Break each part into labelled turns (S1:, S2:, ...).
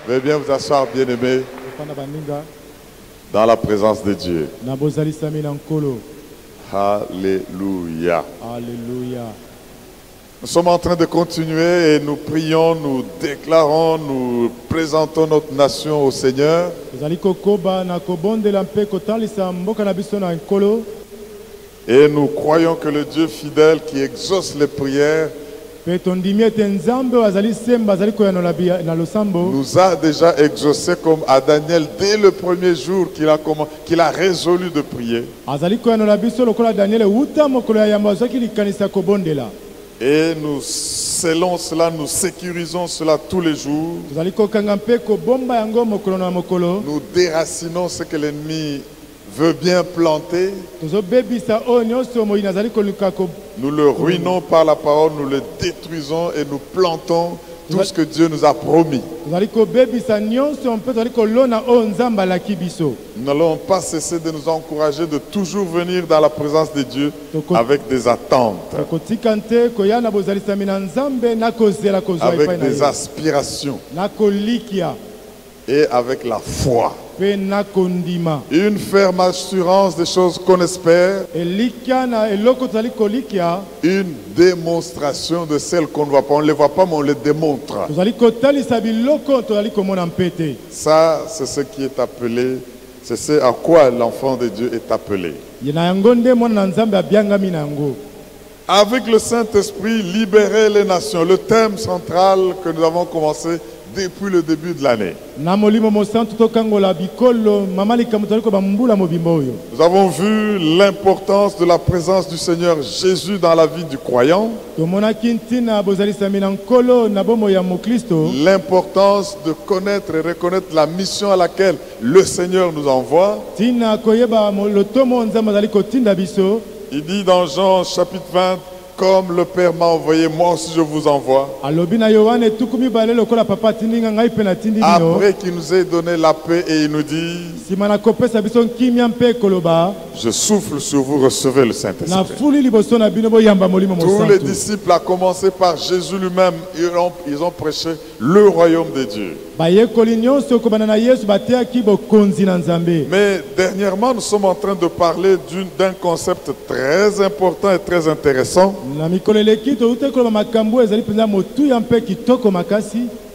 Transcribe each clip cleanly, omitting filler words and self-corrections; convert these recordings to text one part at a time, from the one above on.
S1: Veuillez bien vous asseoir, bien-aimés, dans la présence de Dieu. Alléluia.
S2: Alléluia.
S1: Nous sommes en train de continuer et nous prions, nous déclarons, nous présentons notre nation au Seigneur. Et nous croyons que le Dieu fidèle qui exauce les prières nous a déjà exaucé comme à Daniel dès le premier jour qu'il a résolu de prier. Et nous scellons cela, nous sécurisons cela tous les jours. Nous déracinons ce que l'ennemi veut bien planter. Nous le ruinons par la parole, nous le détruisons et nous plantons tout ce que Dieu nous a promis. Nous n'allons pas cesser de nous encourager de toujours venir dans la présence de Dieu avec des attentes, avec des aspirations et avec la foi. Une ferme assurance des choses qu'on espère. Une démonstration de celles qu'on ne voit pas. On ne les voit pas, mais on les démontre. Ça, c'est ce qui est appelé, c'est ce à quoi l'enfant de Dieu est appelé. Avec le Saint-Esprit, libérer les nations. Le thème central que nous avons commencé depuis le début de l'année. Nous avons vu l'importance de la présence du Seigneur Jésus dans la vie du croyant. L'importance de connaître et reconnaître la mission à laquelle le Seigneur nous envoie. Il dit dans Jean chapitre 20, comme le Père m'a envoyé, moi aussi je vous envoie. Après qu'il nous ait donné la paix et il nous dit, je souffle sur vous, recevez le Saint-Esprit. Tous les disciples, à commencer par Jésus lui-même, ils ont prêché le royaume de Dieu. Mais dernièrement, nous sommes en train de parler d'un concept très important et très intéressant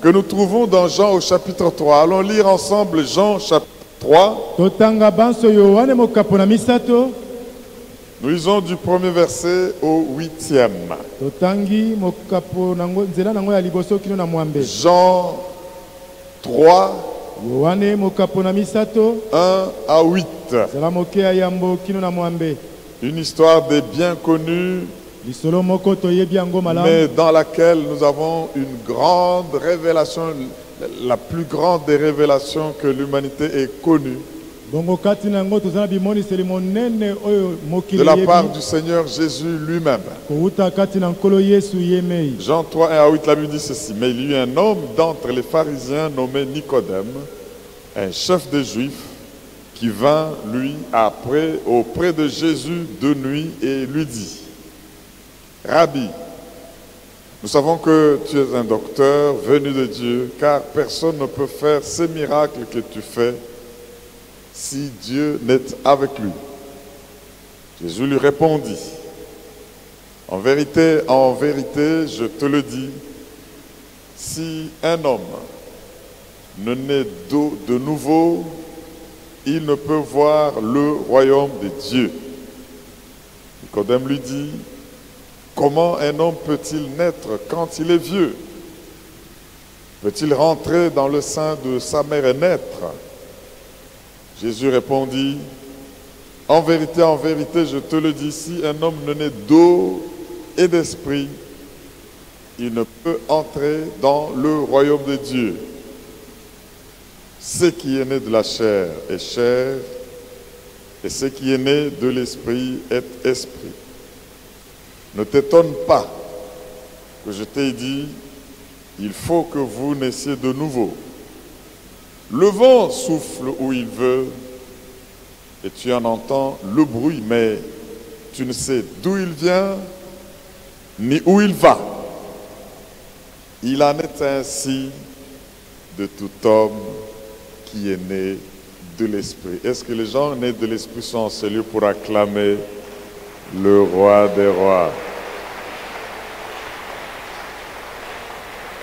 S1: que nous trouvons dans Jean au chapitre 3. Allons lire ensemble Jean chapitre 3. Nous lisons du premier verset au 8e. Jean 3, 1 à 8. Une histoire des bien connus, mais dans laquelle nous avons une grande révélation, la plus grande des révélations que l'humanité ait connue. De la part du Seigneur Jésus lui-même. Jean 3, 1 à 8, la Bible dit ceci. Mais il y eut un homme d'entre les pharisiens nommé Nicodème, un chef des Juifs, qui vint auprès de Jésus de nuit et lui dit, Rabbi, nous savons que tu es un docteur venu de Dieu, car personne ne peut faire ces miracles que tu fais si Dieu n'est avec lui. Jésus lui répondit, en vérité, je te le dis, si un homme ne naît de nouveau, il ne peut voir le royaume de Dieu. Nicodème lui dit, comment un homme peut-il naître quand il est vieux? Peut-il rentrer dans le sein de sa mère et naître? Jésus répondit, en vérité, je te le dis, si un homme ne naît d'eau et d'esprit, il ne peut entrer dans le royaume de Dieu. Ce qui est né de la chair est chair, et ce qui est né de l'esprit est esprit. Ne t'étonne pas que je t'ai dit, il faut que vous naissiez de nouveau. Le vent souffle où il veut, et tu en entends le bruit, mais tu ne sais d'où il vient, ni où il va. Il en est ainsi de tout homme qui est né de l'Esprit. Est-ce que les gens nés de l'Esprit sont en ce lieu pour acclamer le roi des rois?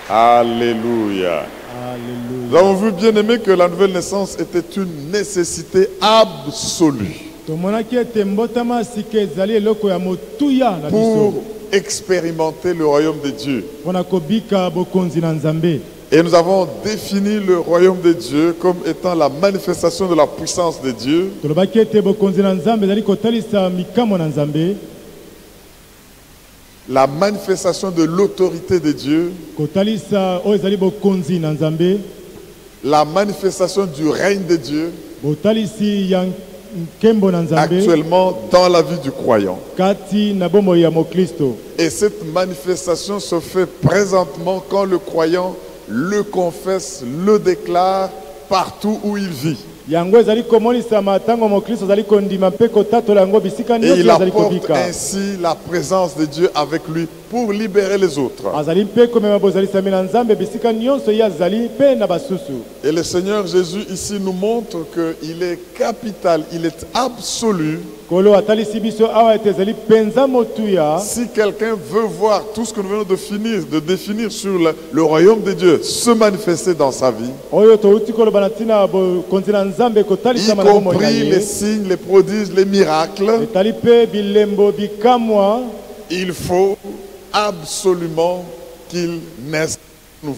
S1: Alléluia. Nous avons vu, bien aimé, que la nouvelle naissance était une nécessité absolue pour expérimenter le royaume de Dieu. Et nous avons défini le royaume de Dieu comme étant la manifestation de la puissance de Dieu, la manifestation de l'autorité de Dieu, la manifestation du règne de Dieu actuellement dans la vie du croyant. Et cette manifestation se fait présentement quand le croyant le confesse, le déclare partout où il vit. Et il apporte ainsi la présence de Dieu avec lui pour libérer les autres. Et le Seigneur Jésus ici nous montre qu'il est capital, il est absolu. Si quelqu'un veut voir tout ce que nous venons de définir sur le royaume de Dieu se manifester dans sa vie, y compris les signes, les prodiges, les miracles, il faut absolument qu'il naisse nouveau.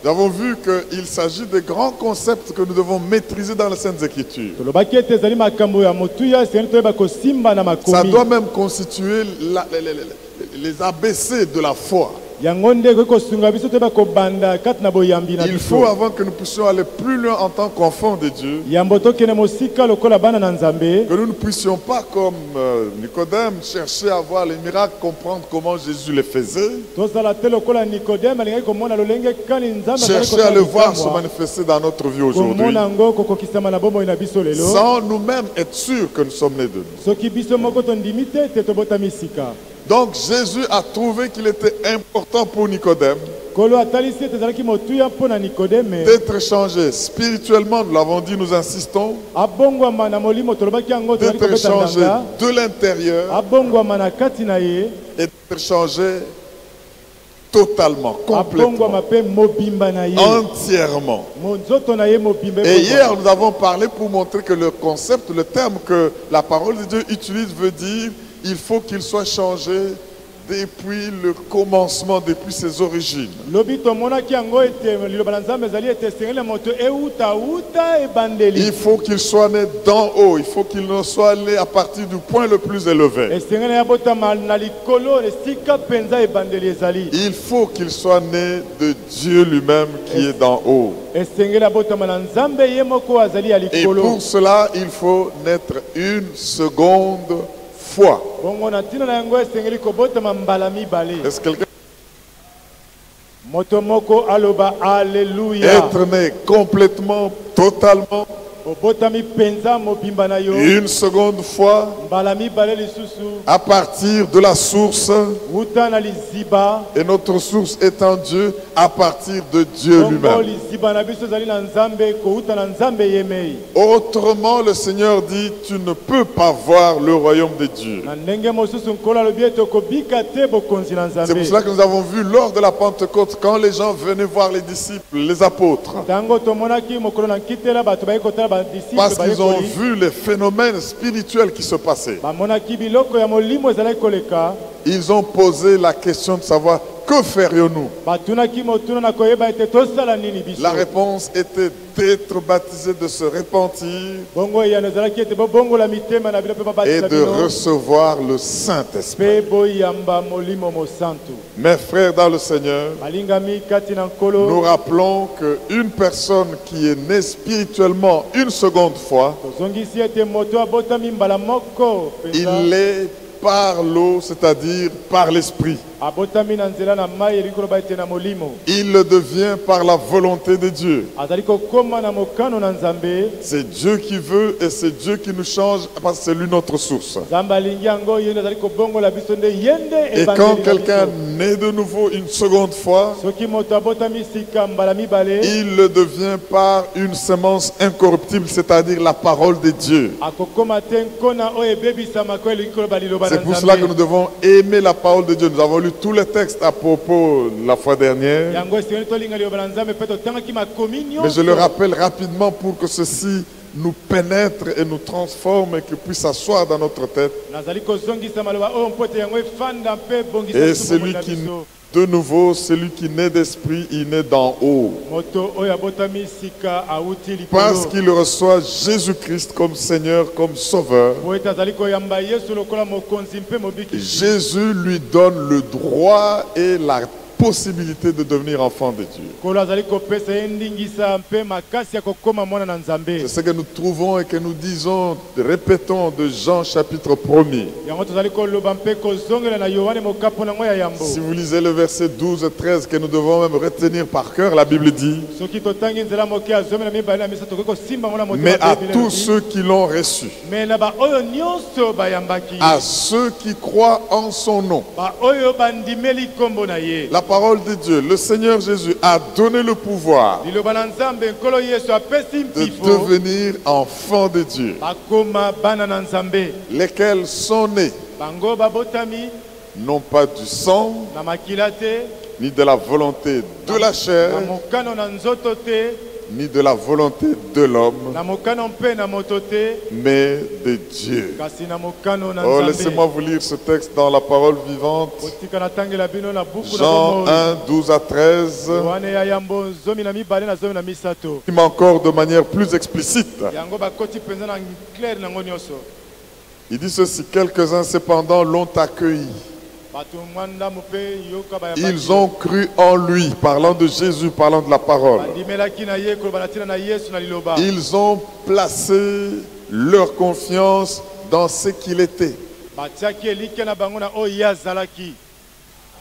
S1: Nous avons vu qu'il s'agit de grands concepts que nous devons maîtriser dans les Saintes Écritures. Ça doit même constituer les ABC de la foi. Il faut, avant que nous puissions aller plus loin en tant qu'enfants de Dieu, que nous ne puissions pas, comme Nicodème, chercher à voir les miracles, comprendre comment Jésus les faisait, chercher à le voir se manifester dans notre vie aujourd'hui, sans nous-mêmes être sûrs que nous sommes nés de nous. Donc Jésus a trouvé qu'il était important pour Nicodème d'être changé spirituellement, nous l'avons dit, nous insistons, d'être changé de l'intérieur et d'être changé totalement, complètement, entièrement. Et hier, nous avons parlé pour montrer que le concept, le terme que la parole de Dieu utilise veut dire il faut qu'il soit changé depuis le commencement, depuis ses origines. Il faut qu'il soit né d'en haut, il faut qu'il ne soit né à partir du point le plus élevé. Il faut qu'il soit né de Dieu lui-même qui est d'en haut. Et pour cela, il faut naître une seconde foi. Est-ce que quelqu'un être né complètement, totalement, une seconde fois à partir de la source, et notre source étant Dieu, à partir de Dieu lui-même. Autrement, le Seigneur dit, tu ne peux pas voir le royaume de Dieu. C'est pour cela que nous avons vu lors de la Pentecôte, quand les gens venaient voir les disciples, les apôtres, parce qu'ils ont vu les phénomènes spirituels qui se passaient, ils ont posé la question de savoir que ferions-nous. La réponse était d'être baptisé, de se repentir et de recevoir le Saint-Esprit. Mes frères dans le Seigneur, nous rappelons qu'une personne qui est née spirituellement une seconde fois, il est par l'eau, c'est-à-dire par l'Esprit. Il le devient par la volonté de Dieu. C'est Dieu qui veut et c'est Dieu qui nous change parce que c'est lui notre source. Et quand quelqu'un naît de nouveau une seconde fois, il le devient par une semence incorruptible, c'est-à-dire la parole de Dieu. C'est pour cela que nous devons aimer la parole de Dieu. Nous avons lu tous les textes à propos la fois dernière. Mais je le rappelle rapidement pour que ceci nous pénètre et nous transforme et qu'il puisse s'asseoir dans notre tête. Et celui qui, de nouveau, celui qui naît d'esprit, il naît d'en haut. Parce qu'il reçoit Jésus-Christ comme Seigneur, comme Sauveur. Jésus lui donne le droit et la possibilité de devenir enfant de Dieu. C'est ce que nous trouvons et que nous disons, répétons de Jean chapitre 1er. Si vous lisez le verset 12 et 13 que nous devons même retenir par cœur, la Bible dit: mais à tous ceux qui l'ont reçu, à ceux qui croient en son nom, la parole de Dieu, le Seigneur Jésus a donné le pouvoir de devenir enfants de Dieu, lesquels sont nés non pas du sang, ni de la volonté de la chair, ni de la volonté de l'homme, mais de Dieu. Oh, laissez-moi vous lire ce texte dans la parole vivante. Jean 1, 12 à 13. Il encore de manière plus explicite. Il dit ceci: quelques-uns cependant l'ont accueilli. Ils ont cru en lui, parlant de Jésus, parlant de la parole. Ils ont placé leur confiance dans ce qu'il était.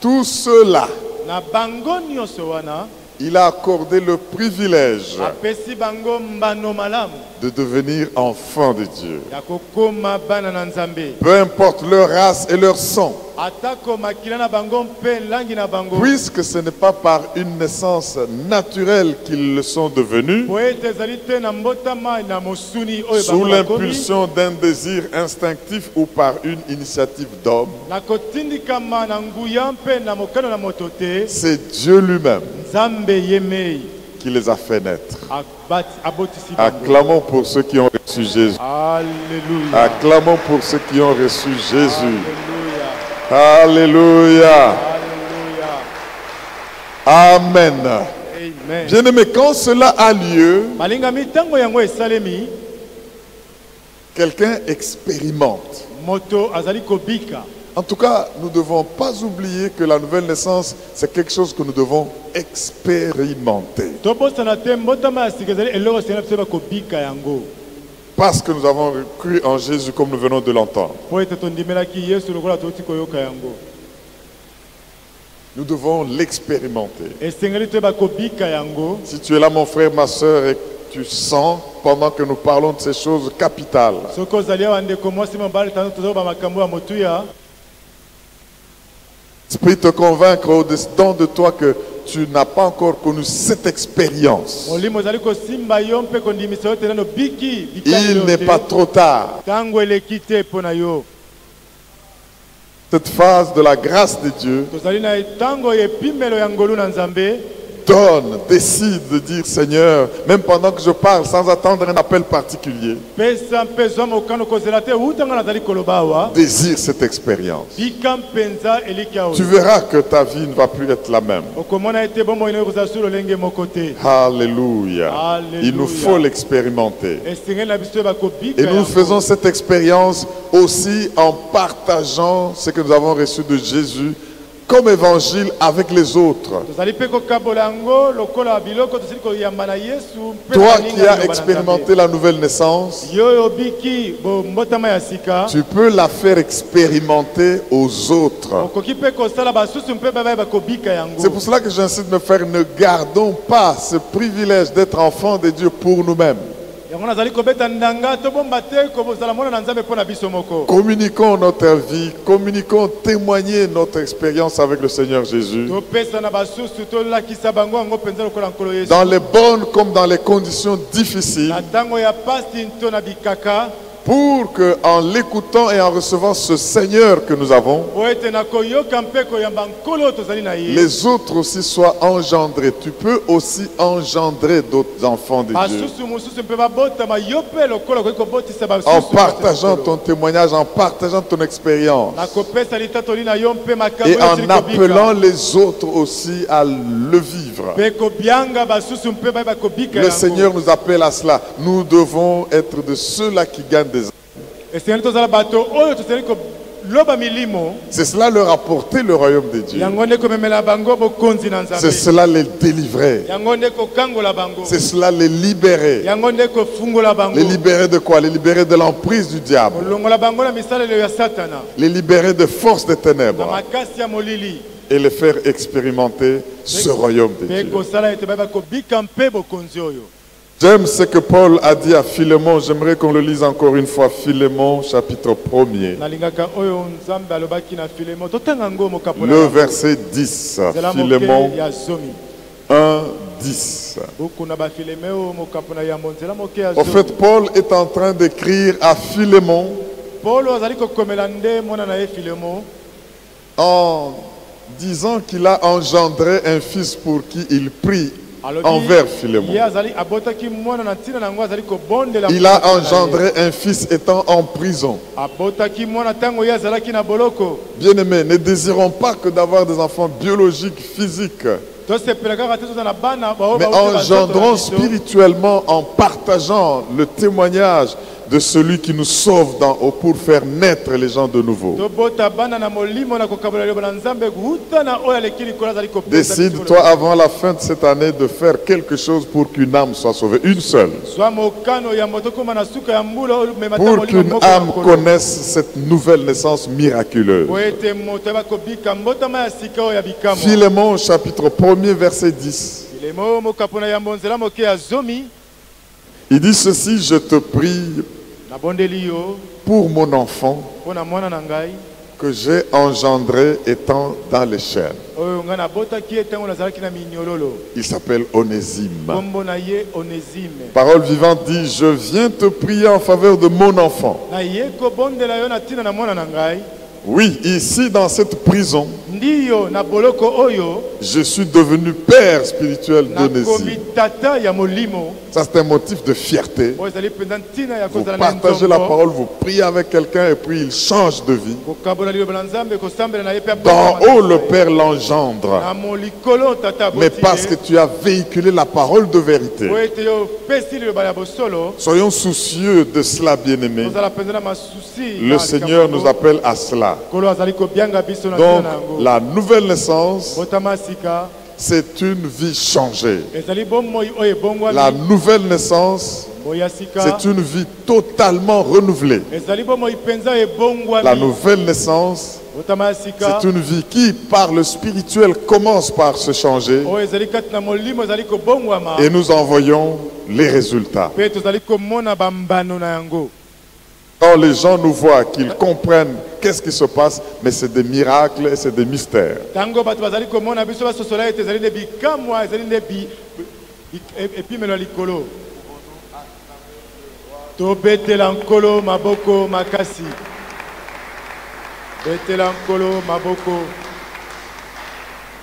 S1: Tout cela, il a accordé le privilège de devenir enfants de Dieu. Peu importe leur race et leur sang. Puisque ce n'est pas par une naissance naturelle qu'ils le sont devenus, sous l'impulsion d'un désir instinctif ou par une initiative d'homme, c'est Dieu lui-même qui les a fait naître. Acclamons pour ceux qui ont reçu Jésus.
S2: Alléluia.
S1: Acclamons pour ceux qui ont reçu Jésus. Alléluia. Amen. Bien-aimés, quand cela a lieu, quelqu'un expérimente. En tout cas, nous ne devons pas oublier que la nouvelle naissance, c'est quelque chose que nous devons expérimenter. Parce que nous avons cru en Jésus comme nous venons de l'entendre. Nous devons l'expérimenter. Si tu es là, mon frère, ma soeur, et tu sens, pendant que nous parlons de ces choses capitales, l'Esprit te convaincre au-dedans de toi que tu n'as pas encore connu cette expérience. Il n'est pas trop tard. Cette phase de la grâce de Dieu décide de dire: Seigneur, même pendant que je parle, sans attendre un appel particulier, désire cette expérience. Tu verras que ta vie ne va plus être la même. Alléluia. Il nous faut l'expérimenter. Et nous faisons cette expérience aussi en partageant ce que nous avons reçu de Jésus comme évangile avec les autres. Toi qui as expérimenté la nouvelle naissance, tu peux la faire expérimenter aux autres. C'est pour cela que j'incite mes frères, ne gardons pas ce privilège d'être enfants de Dieu pour nous-mêmes. Communiquons notre vie, communiquons, témoignez notre expérience avec le Seigneur Jésus. Dans les bonnes comme dans les conditions difficiles. Pour que, en l'écoutant et en recevant ce Seigneur que nous avons, les autres aussi soient engendrés. Tu peux aussi engendrer d'autres enfants de Dieu. En partageant ton témoignage, en partageant ton expérience. Et en appelant les autres aussi à le vivre. Le Seigneur nous appelle à cela. Nous devons être de ceux-là qui gagnent des âmes. C'est cela leur apporter le royaume de Dieu. C'est cela les délivrer. C'est cela les libérer. Les libérer de quoi? Les libérer de l'emprise du diable. Les libérer de force des ténèbres. Et les faire expérimenter ce royaume de Dieu. J'aime ce que Paul a dit à Philémon. J'aimerais qu'on le lise encore une fois. Philémon, chapitre 1er. Le verset 10. Philémon 1, 10. En fait, Paul est en train d'écrire à Philémon en disant qu'il a engendré un fils pour qui il prie envers Philémon. Il a engendré un fils étant en prison. Bien-aimés, ne désirons pas que d'avoir des enfants biologiques, physiques, mais engendrons spirituellement en partageant le témoignage de celui qui nous sauve pour faire naître les gens de nouveau. Décide-toi avant la fin de cette année de faire quelque chose pour qu'une âme soit sauvée. Une seule. Pour qu'une âme connaisse cette nouvelle naissance miraculeuse. Philémon chapitre 1er verset 10. Il dit ceci: je te prie pour mon enfant que j'ai engendré étant dans les chaînes. Il s'appelle Onésime. Parole vivante dit: je viens te prier en faveur de mon enfant. Oui, ici dans cette prison, je suis devenu père spirituel d'Onésime. Ça, c'est un motif de fierté. Vous partagez la parole, vous priez avec quelqu'un et puis il change de vie. D'en haut, le Père l'engendre. Mais parce que tu as véhiculé la parole de vérité. Soyons soucieux de cela, bien-aimés. Le Seigneur nous appelle à cela. Donc, la nouvelle naissance, c'est une vie changée. La nouvelle naissance, c'est une vie totalement renouvelée. La nouvelle naissance, c'est une vie qui, par le spirituel, commence par se changer. Et nous en voyons les résultats. Quand les gens nous voient, qu'ils comprennent qu'est-ce qui se passe, mais c'est des miracles et c'est des mystères.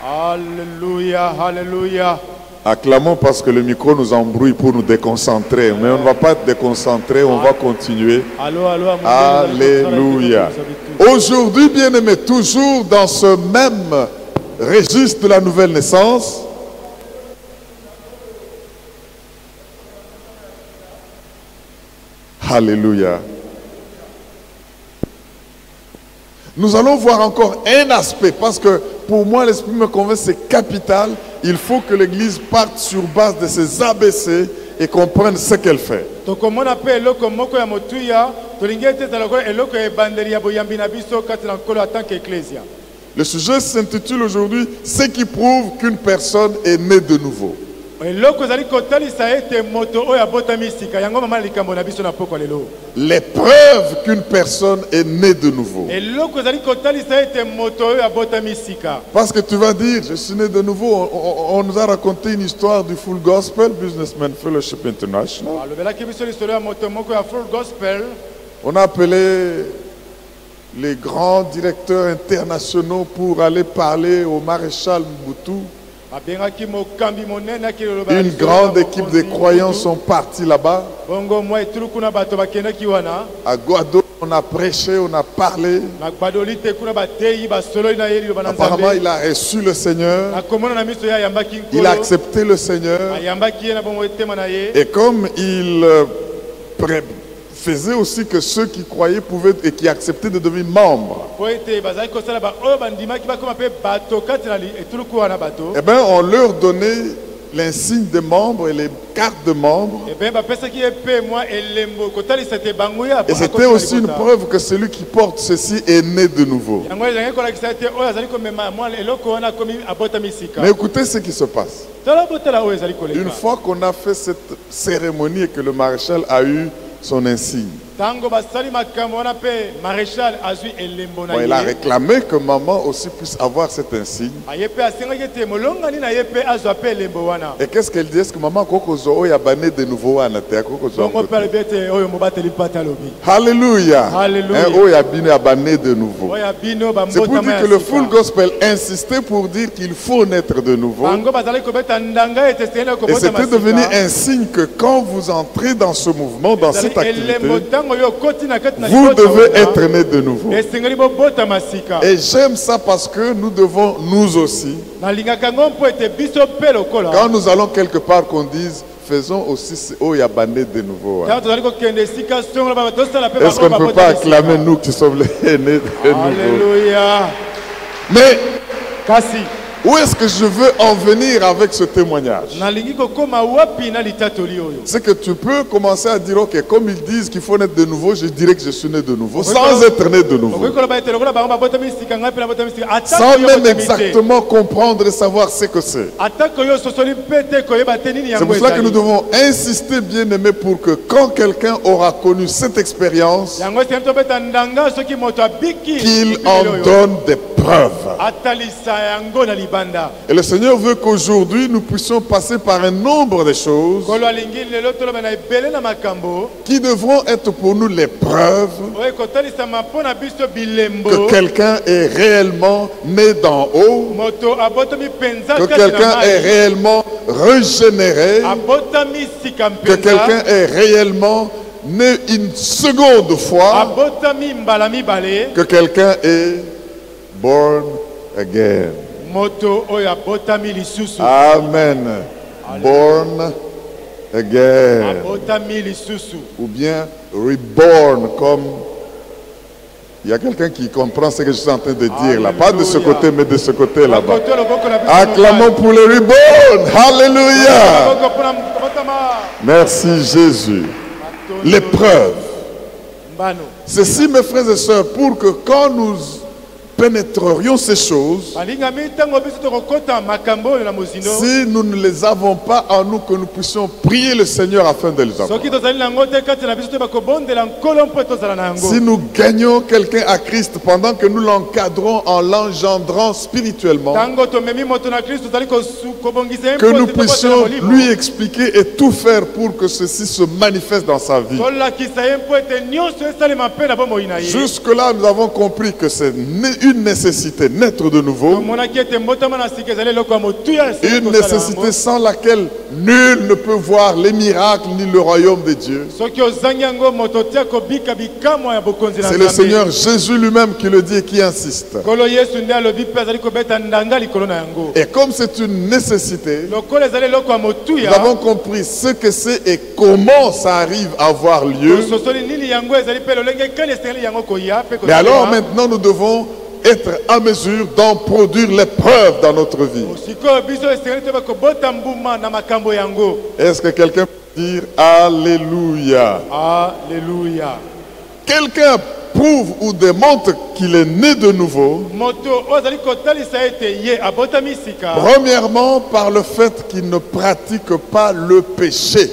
S2: Alléluia, alléluia.
S1: Acclamons parce que le micro nous embrouille pour nous déconcentrer. Mais on ne va pas être déconcentré, on va continuer. Alléluia. Aujourd'hui, bien-aimés, toujours dans ce même registre de la nouvelle naissance, alléluia. Nous allons voir encore un aspect parce que pour moi, l'Esprit me convainc, c'est capital. Il faut que l'Église parte sur base de ses ABC et comprenne ce qu'elle fait. Le sujet s'intitule aujourd'hui « Ce qui prouve qu'une personne est née de nouveau ». Les preuves qu'une personne est née de nouveau. Parce que tu vas dire, je suis né de nouveau. On nous a raconté une histoire du Full Gospel Businessman Fellowship International. On a appelé les grands directeurs internationaux pour aller parler au maréchal Mobutu. Une grande équipe de croyants sont partis là-bas. À Guado, on a prêché, on a parlé. Apparemment, il a reçu le Seigneur. Il a accepté le Seigneur. Et comme il faisait aussi que ceux qui croyaient pouvaient et qui acceptaient de devenir membres. Eh bien, on leur donnait l'insigne de membres et les cartes de membres. Et c'était aussi une preuve que celui qui porte ceci est né de nouveau. Mais écoutez ce qui se passe. Une fois qu'on a fait cette cérémonie et que le maréchal a eu son insigne, il a réclamé que maman aussi puisse avoir cet insigne. Et qu'est-ce qu'elle dit? Est-ce que maman a bané de nouveau? Alléluia. De nouveau. C'est pour dire que le Full Gospel insistait pour dire qu'il faut naître de nouveau. Et c'était devenu un signe que quand vous entrez dans ce mouvement, dans cette activité, vous devez être né de nouveau. Et j'aime ça parce que nous devons, nous aussi, quand nous allons quelque part, qu'on dise faisons aussi ce Oyabane de nouveau. Est-ce qu'on ne peut pas acclamer nous qui sommes les nés de nouveau?
S2: Alléluia.
S1: Mais où est-ce que je veux en venir avec ce témoignage? C'est que tu peux commencer à dire, ok, comme ils disent qu'il faut naître de nouveau, je dirais que je suis né de nouveau, sans être né de nouveau. Sans même exactement comprendre et savoir ce que c'est. C'est pour cela que nous devons insister, bien aimé, pour que quand quelqu'un aura connu cette expérience, qu'il en donne des preuves. Et le Seigneur veut qu'aujourd'hui nous puissions passer par un nombre de choses qui devront être pour nous les preuves que quelqu'un est réellement né d'en haut, que quelqu'un est réellement régénéré, que quelqu'un est réellement né une seconde fois, que quelqu'un est born again. Amen. Born again. Ou bien reborn, comme il y a quelqu'un qui comprend ce que je suis en train de dire là. Pas de ce côté, mais de ce côté là-bas. Acclamons pour le reborn. Alléluia. Merci Jésus. L'épreuve. Ceci, mes frères et sœurs, pour que quand nous pénétrerions ces choses, si nous ne les avons pas en nous, que nous puissions prier le Seigneur afin de les avoir. Si nous gagnons quelqu'un à Christ pendant que nous l'encadrons en l'engendrant spirituellement, que nous puissions lui expliquer et tout faire pour que ceci se manifeste dans sa vie. Jusque-là, nous avons compris que c'est une nécessité, naître de nouveau. Une nécessité sans laquelle nul ne peut voir les miracles ni le royaume de Dieu. C'est le Seigneur Jésus lui-même qui le dit et qui insiste. Et comme c'est une nécessité, nous avons compris ce que c'est et comment ça arrive à avoir lieu. Mais alors maintenant nous devons être en mesure d'en produire les preuves dans notre vie. Est-ce que quelqu'un peut dire Alléluia?
S2: Alléluia.
S1: Quelqu'un prouve ou démontre qu'il est né de nouveau, premièrement par le fait qu'il ne pratique pas le péché.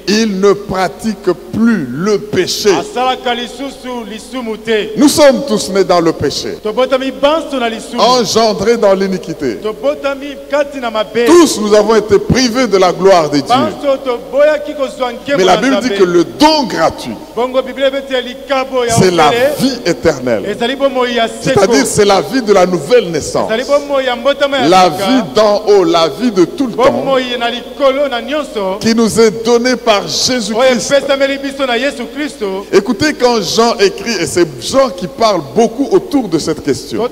S1: Il ne pratique plus le péché. Nous sommes tous nés dans le péché, engendrés dans l'iniquité. Tous nous avons été privés de la gloire de Dieu. Mais la Bible dit que le don gratuit, c'est la vie éternelle. C'est-à-dire c'est la vie de la nouvelle naissance. La vie d'en haut, la vie de tout le temps, qui nous est donnée par Jésus-Christ. Écoutez quand Jean écrit, et c'est Jean qui parle beaucoup autour de cette question.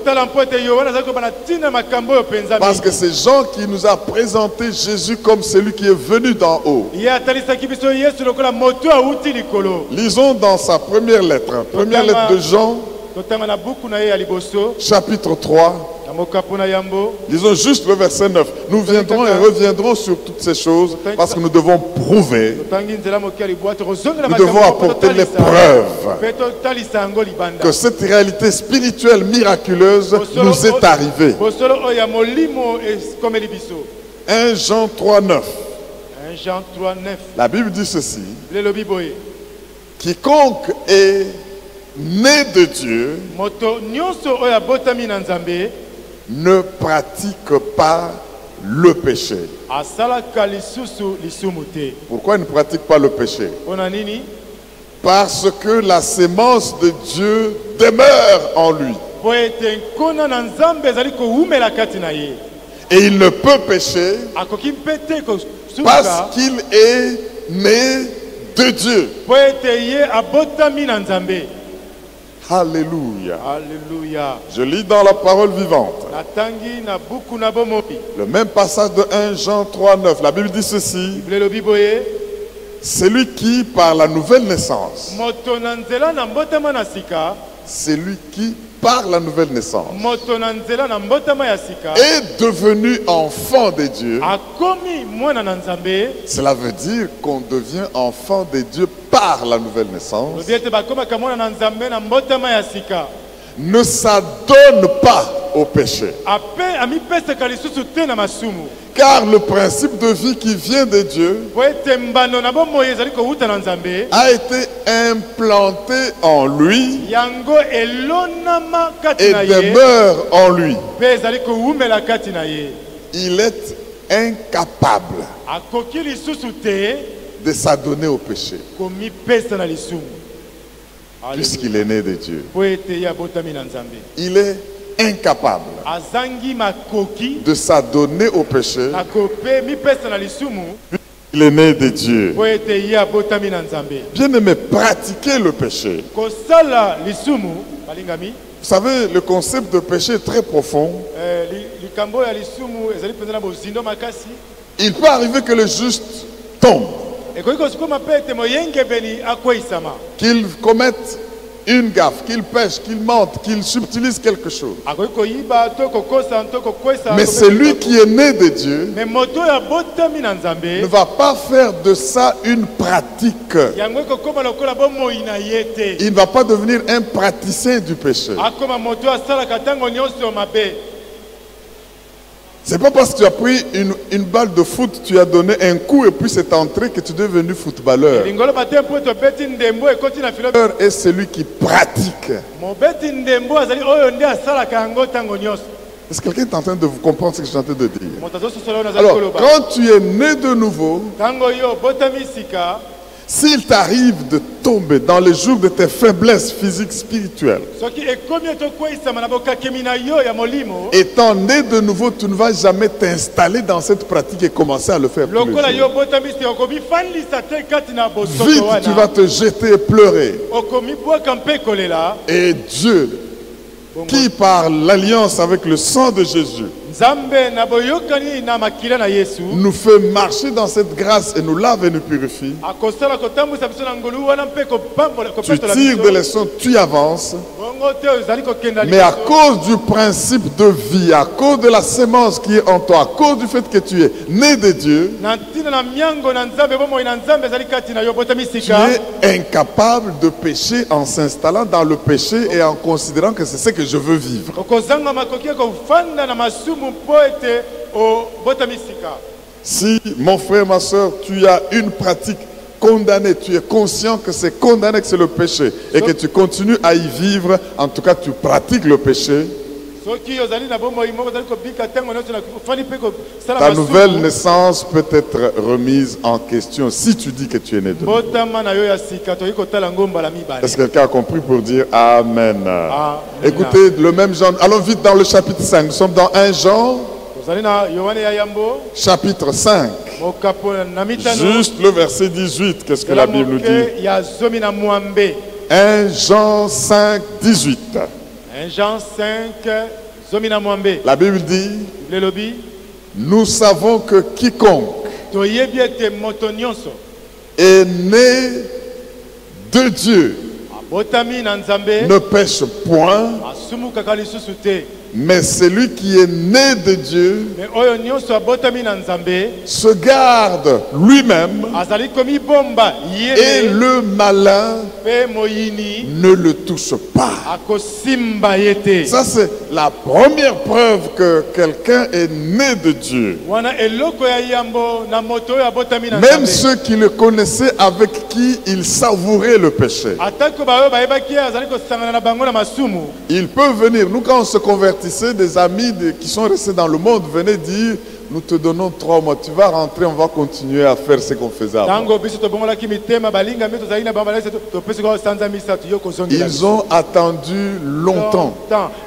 S1: Parce que c'est Jean qui nous a présenté Jésus comme celui qui est venu d'en haut. Lisons dans sa première lettre de Jean, chapitre 3. Lisons juste le verset 9. Nous viendrons et reviendrons sur toutes ces choses parce que nous devons prouver, nous devons apporter les preuves que cette réalité spirituelle miraculeuse nous est arrivée. 1 Jean 3, 9. La Bible dit ceci: quiconque est né de Dieu ne pratique pas le péché. Pourquoi il ne pratique pas le péché? Parce que la sémence de Dieu demeure en lui. Et il ne peut pécher parce qu'il est né de Dieu. Alléluia.
S2: Alléluia.
S1: Je lis dans la parole vivante le même passage de 1 Jean 3, 9. La Bible dit ceci: celui qui par la nouvelle naissance, celui qui par la nouvelle naissance est devenu enfant de Dieu. Cela veut dire qu'on devient enfant de Dieu par la nouvelle naissance. Ne s'adonne pas au péché. Car le principe de vie qui vient de Dieu a été implanté en lui et demeure en lui. Il est incapable de s'adonner au péché puisqu'il est né de Dieu. Il est incapable de s'adonner au péché puisqu'il est né de Dieu. Bien aimé, pratiquer le péché. Vous savez, le concept de péché est très profond. Il peut arriver que le juste tombe, qu'il commette une gaffe, qu'il pêche, qu'il mente, qu'il subtilise quelque chose. Mais celui qui est né de Dieu ne va pas faire de ça une pratique. Il ne va pas devenir un praticien du péché. C'est pas parce que tu as pris une balle de foot, tu as donné un coup et puis c'est entré que tu es devenu footballeur. Et celui qui pratique. Est-ce que quelqu'un est en train de vous comprendre ce que je suis en train de dire? Alors, quand tu es né de nouveau, s'il t'arrive de tomber dans les jours de tes faiblesses physiques, spirituelles, étant né de nouveau, tu ne vas jamais t'installer dans cette pratique et commencer à le faire plus. Vite, tu vas te jeter et pleurer. Et Dieu, qui par l'alliance avec le sang de Jésus
S2: Nzambe na boyokani na makila na Yesu.
S1: Nous fait marcher dans cette grâce et nous lave et nous purifie.
S2: Akosala kotambusa biso na ngolu wana mpe kopambola
S1: Tu tires des leçons, tu avances.
S2: bongo te ozali kokenda
S1: Mais à cause du principe de vie, à cause de la sémence qui est en toi, à cause du fait que tu es né de Dieu,
S2: na ntina na miango na Nzambe bomoi na Nzambe ezali kati na yo botami
S1: tu
S2: sika.
S1: es incapable de pécher en s'installant dans le péché et en considérant que c'est ce que je veux vivre.
S2: Okozanga makoki kofanda na masumu mpo ete o botami sika.
S1: Si, mon frère, ma soeur, tu as une pratique condamnée, tu es conscient que c'est condamné, que c'est le péché, et que tu continues à y vivre, en tout cas tu pratiques le péché,
S2: Soki ozali na bomoi moko ozali kobika tango nyonso na kofandi mpe kosala
S1: ta
S2: masumu.
S1: nouvelle naissance peut être remise en question si tu dis que tu es né de Dieu.
S2: Botama na yo ya sika toyi kotala ngomba la mibale.
S1: Est-ce que quelqu'un a compris pour dire Amen?
S2: Amen.
S1: Écoutez, le même Jean, allons vite dans le chapitre 5, nous sommes dans 1 Jean,
S2: Tozali na Yohane ya Yambo
S1: chapitre 5,
S2: mokapo na mitano.
S1: juste le verset 18, qu'est-ce que la Bible nous dit?
S2: Ya zomi na mwambe.
S1: 1 Jean 5, 18.
S2: 1 Jean 5 zomi na mwambe.
S1: La Bible dit,
S2: Le lobi
S1: nous savons que quiconque
S2: toyebi ete moto nyonso
S1: est né de Dieu
S2: abotami na Nzambe
S1: ne pêche point,
S2: asumukaka lisusu te.
S1: mais celui qui est né de Dieu
S2: Me oyo nyonso abotami na Nzambe
S1: se garde lui-même
S2: azali komi bomba
S1: et
S2: ye
S1: le malin
S2: pe moyini
S1: ne le touche pas.
S2: akosimba ye te.
S1: Ça, c'est la première preuve que quelqu'un est né de Dieu.
S2: Wana eloko ya yambo na moto oyo abotami na
S1: Même
S2: Nzambe.
S1: ceux qui le connaissaient, avec qui il savourait le péché.
S2: Atako ba oyo bayebaki azali kosangana na bango na masumu.
S1: Il peut venir. Nous, quand on se convertissait, des amis qui sont restés dans le monde venaient dire, nous te donnons 3 mois, tu vas rentrer, on va continuer à faire ce qu'on faisait avant.
S2: Tango biso tobongolaki mitema balinga mito tozali na bamba lese topesi ko sanza misatu yo kozongela.
S1: Ils ont attendu longtemps.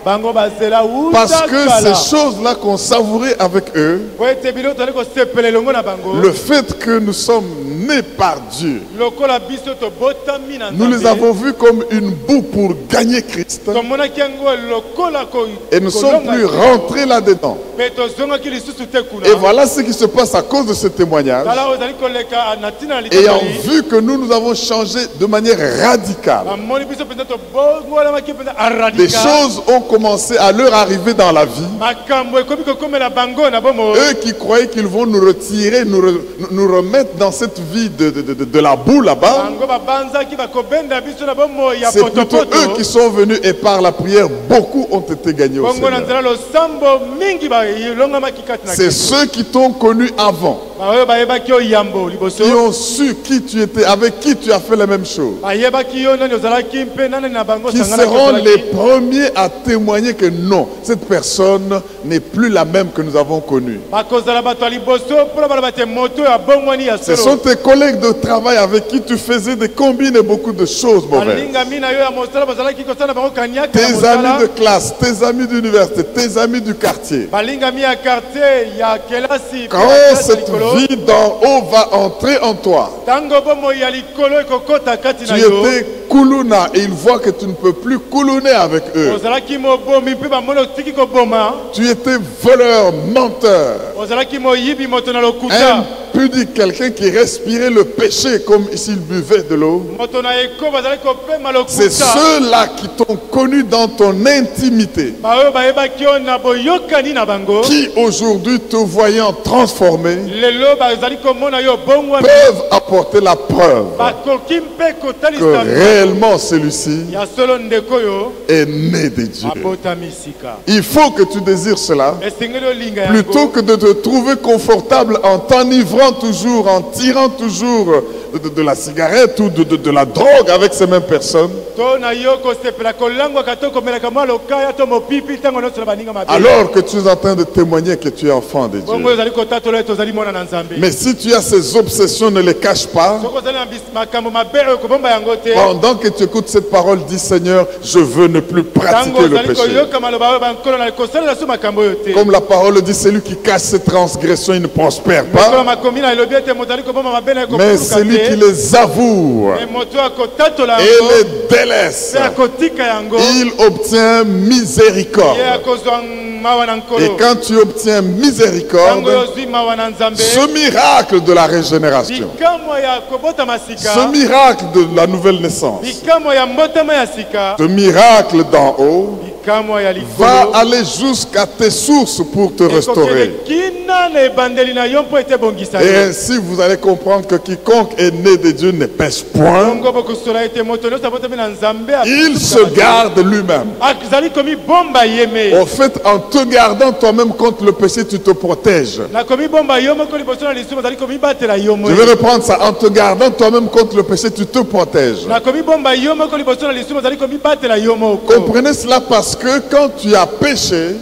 S2: Bango bazela uta.
S1: Parce que ces choses-là qu'on savourait avec eux,
S2: Po ete bilo tozali kosepela elongo na bango.
S1: le fait que nous sommes nés par Dieu,
S2: Lokola biso tobotami na
S1: nous les avons vus comme une boue pour gagner Christ.
S2: tomonaki yango lokola ko.
S1: Et nous ne sommes plus rentrés là-dedans.
S2: Pe tozongaki lisusu te kuna.
S1: Et voilà ce qui se passe à cause de ce témoignage.
S2: Tala ozali koleka na tina na
S1: Ayant
S2: likambo.
S1: vu que nous avons changé de manière radicale.
S2: Amoni biso penza tobongola maki penza aradika.
S1: Des choses ont commencé à leur arriver dans la vie.
S2: Makambo ekomi kokomela bango na bomo.
S1: Eux qui croyaient qu'ils vont nous retirer, nous remettre dans cette vie de la boue là-bas.
S2: Bango babanzaki bakobenda biso na bomo ya
S1: C'est plutôt
S2: potopoto.
S1: eux qui sont venus et par la prière, beaucoup ont été gagnés au
S2: Bongo na
S1: Seigneur.
S2: nzela losambo mingi ba ilonga makikati na.
S1: C'est ceux qui t'ont connu avant,
S2: Bayo bayebaki yo yambo liboso.
S1: qui ont su qui tu étais, avec qui tu as fait la même chose,
S2: Bayebaki yo nani ozalaki mpe nani na bango
S1: qui
S2: sangana
S1: seront
S2: kozalaki.
S1: les premiers à témoigner que non, cette personne n'est plus la même que nous avons connue.
S2: Bakozala bato ya liboso mpona baloba te moto ya bongwani ya
S1: Ce
S2: solo.
S1: sont tes collègues de travail avec qui tu faisais des combines et beaucoup de choses mauvaises.
S2: Balingami na yo ya mosala bazalaki kosala bango kanyaka na
S1: Tes amis
S2: mosala.
S1: de classe, tes amis d'université, tes amis du quartier.
S2: Balingami ya quartier ya kelasi.
S1: Quand cette vie d'en haut va entrer en toi,
S2: Tango bomo ya likolo ekokota kati
S1: tu
S2: na yo.
S1: étais kuluna et ils voient que tu ne peux plus koulouner avec eux.
S2: Ozalaki mobomi mpe bamoni otiki koboma.
S1: Tu étais voleur, menteur,
S2: Ozalaki moyibi moto na lokuta.
S1: impudique, quelqu'un qui respirait le péché comme s'il buvait de l'eau.
S2: Moto na eko bazalaki kopema
S1: C'est
S2: lokuta.
S1: ceux-là qui t'ont connu dans ton intimité,
S2: Baoyo bayebaki yo na boyokani na bango.
S1: qui aujourd'hui te voyant transformé,
S2: Lelo bazali komona yo bongwani.
S1: peuvent apporter la preuve
S2: Bakoki mpe
S1: que
S2: kotalisa
S1: réellement celui-ci
S2: ya solo ndeko yo
S1: est né de Dieu.
S2: abotami sika.
S1: Il faut que tu désires cela
S2: Esengeli olinga
S1: plutôt
S2: yango.
S1: que de te trouver confortable en t'enivrant toujours, en tirant toujours de la cigarette ou de la drogue avec ces mêmes personnes,
S2: To na yo kosepela kolangwa kato komelaka mwa lokaya to mopipi tango nyonso na baninga mabe.
S1: alors que tu es en train de témoigner que tu es enfant de
S2: Bongo
S1: Dieu.
S2: ezali kotatola tozali mona na Nzambe.
S1: Mais si tu as ces obsessions, ne les cache pêches pas. Pendant que tu écoutes cette parole, dis Seigneur, je veux ne plus pratiquer le péché. Comme la parole dit, celui qui cache ses transgressions, il ne prospère pas. Mais celui qui les avoue et les délaisse, il obtient miséricorde. Et quand tu obtiens miséricorde, ce miracle de la régénération, ce miracle de la nouvelle naissance, ce miracle d'en haut, va aller jusqu'à tes sources pour te restaurer. Et ainsi vous allez comprendre que quiconque est né de Dieu ne pêche point. Il se garde lui-même. Au fait, en te gardant toi-même contre le péché, tu te protèges. Je vais reprendre ça. En te gardant toi-même contre le péché, tu te protèges. Comprenez cela parce que quand tu as péché,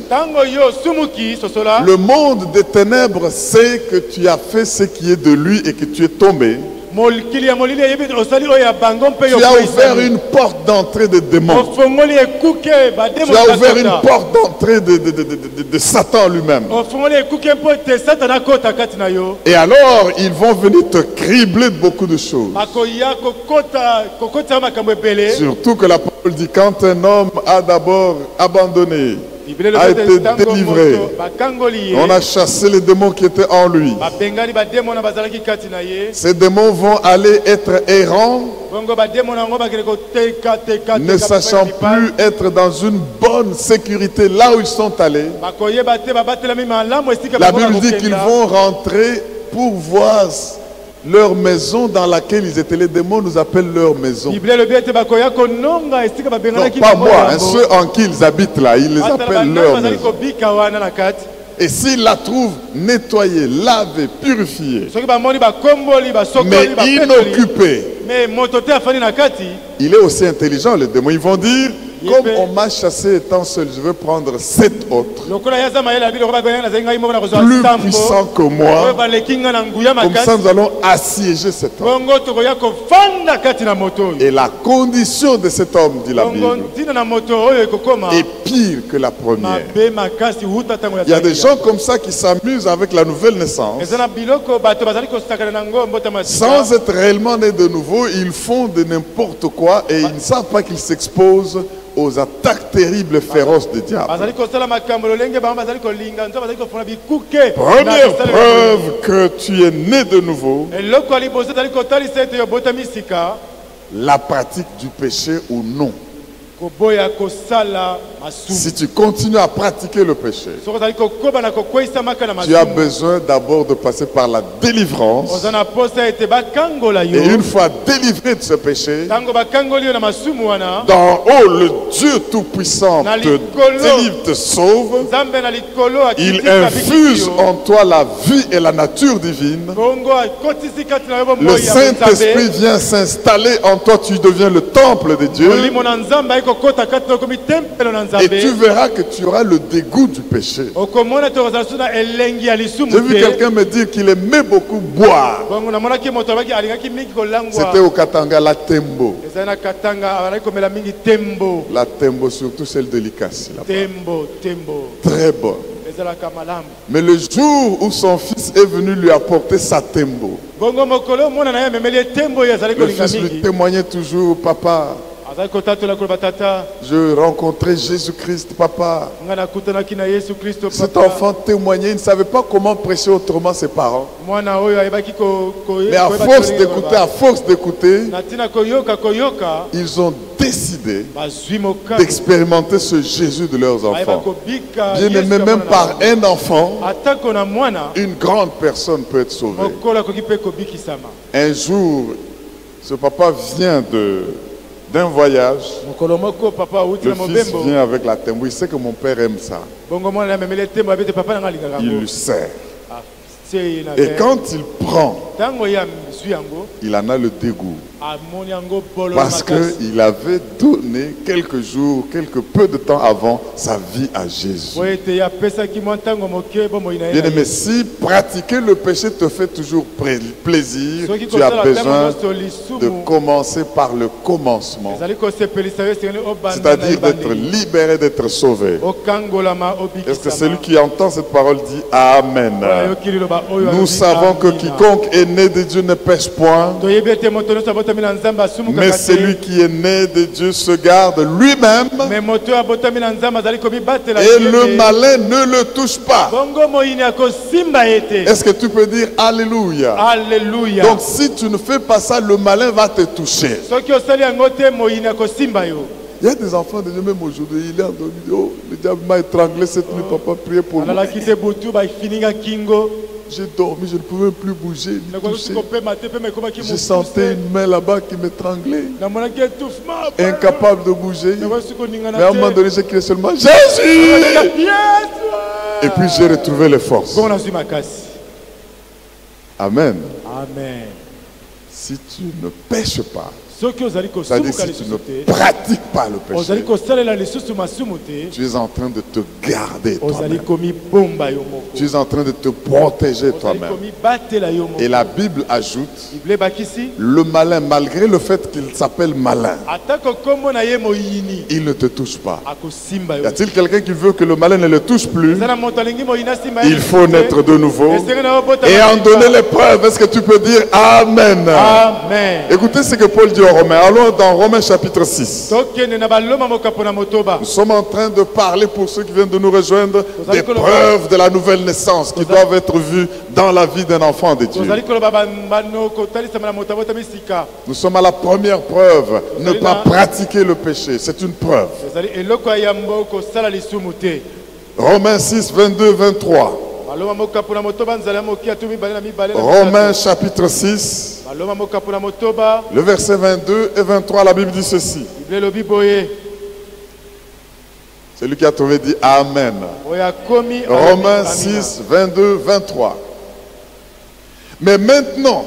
S1: le monde des ténèbres sait que tu as fait ce qui est de lui et que tu es tombé. Tu as ouvert une porte d'entrée de démons. Tu as ouvert une porte d'entrée de Satan lui-même. Et alors, ils vont venir te cribler de beaucoup de choses. Surtout que la parole dit, quand un homme a d'abord abandonné, a été délivré, on a chassé les démons qui étaient en lui. Ces démons vont aller être errants, ne sachant plus être dans une bonne sécurité là où ils sont allés. La Bible dit qu'ils vont rentrer pour voir leur maison dans laquelle ils étaient. Les démons nous appellent leur maison. Non, pas moi, hein, ceux en qui ils habitent là, ils les appellent leur maison. Et s'ils la trouvent nettoyée, lavée, purifiée, mais inoccupée, il est aussi intelligent, les démons. Ils vont dire, comme on m'a chassé étant seul, je veux prendre 7 autres plus puissants que moi. Comme ça nous allons assiéger cet homme. Et la condition de cet homme, dit la Bible, est pire que la première. Il y a des gens comme ça qui s'amusent avec la nouvelle naissance. Sans être réellement nés de nouveau, ils font de n'importe quoi et ils ne savent pas qu'ils s'exposent aux attaques terribles et féroces du diable. Première preuve que tu es né de nouveau, la pratique du péché ou non. Si tu continues à pratiquer le péché, tu as besoin d'abord de passer par la délivrance. Et une fois délivré de ce péché, d'en haut, le Dieu Tout-Puissant te délivre, te sauve. Il infuse en toi la vie et la nature divine. Le Saint-Esprit vient s'installer en toi. Tu deviens le temple de Dieu. Et tu verras que tu auras le dégoût du péché. J'ai vu quelqu'un me dire qu'il aimait beaucoup boire. C'était au Katanga, la Tembo. La Tembo, surtout celle de Likasi. Très bonne. Mais le jour où son fils est venu lui apporter sa Tembo, le fils lui témoignait toujours, papa, je rencontrais Jésus-Christ, papa. Cet enfant témoignait, il ne savait pas comment prêcher autrement ses parents. Mais à force d'écouter, ils ont décidé d'expérimenter ce Jésus de leurs enfants. Bien aimé, même par un enfant, une grande personne peut être sauvée. Un jour, ce papa vient d'un voyage. Le fils vient avec la Tembo. Il sait que mon père aime ça. Il lui sert. Et quand il prend, il en a le dégoût. Parce qu'il avait donné quelques jours, quelque peu de temps avant sa vie à Jésus. Bien aimé, si pratiquer le péché te fait toujours plaisir, tu as besoin de commencer par le commencement. C'est-à-dire d'être libéré, d'être sauvé. Est-ce que celui qui entend cette parole dit Amen? Nous savons que quiconque est né de Dieu ne pêche point. Mais celui qui est né de Dieu se garde lui-même. Et le malin ne le touche pas. Est-ce que tu peux dire Alléluia?
S2: Alléluia.
S1: Donc si tu ne fais pas ça, le malin va te toucher. Il y a des enfants de Dieu, même aujourd'hui, il est endormi. Oh, le diable m'a étranglé cette nuit, papa, priez pour moi. J'ai dormi, je ne pouvais plus bouger. Je sentais une main là-bas qui m'étranglait. Incapable de bouger. Mais à un moment donné, j'ai crié seulement Jésus! Et puis j'ai retrouvé les forces. Amen.
S2: Amen.
S1: Si tu ne pêches pas, c'est-à-dire si tu ne pratiques pas le péché, tu es en train de te garder toi-même. Tu es en train de te protéger toi-même. Et la Bible ajoute, le malin, malgré le fait qu'il s'appelle malin, il ne te touche pas. Y a-t-il quelqu'un qui veut que le malin ne le touche plus? Il faut naître de nouveau et en donner les preuves. Est-ce que tu peux dire Amen?
S2: Amen.
S1: Écoutez ce que Paul dit aux Romains. Allons dans Romains chapitre 6. Nous sommes en train de parler, pour ceux qui viennent de nous rejoindre, des preuves de la nouvelle naissance qui doivent être vues dans la vie d'un enfant de Dieu. Nous sommes à la première preuve, ne pas pratiquer le péché. C'est une preuve. Romains 6, 22, 23. Romains chapitre 6, le verset 22 et 23, la Bible dit ceci. Celui qui a trouvé dit Amen. Romains 6, 22, 23. Mais maintenant,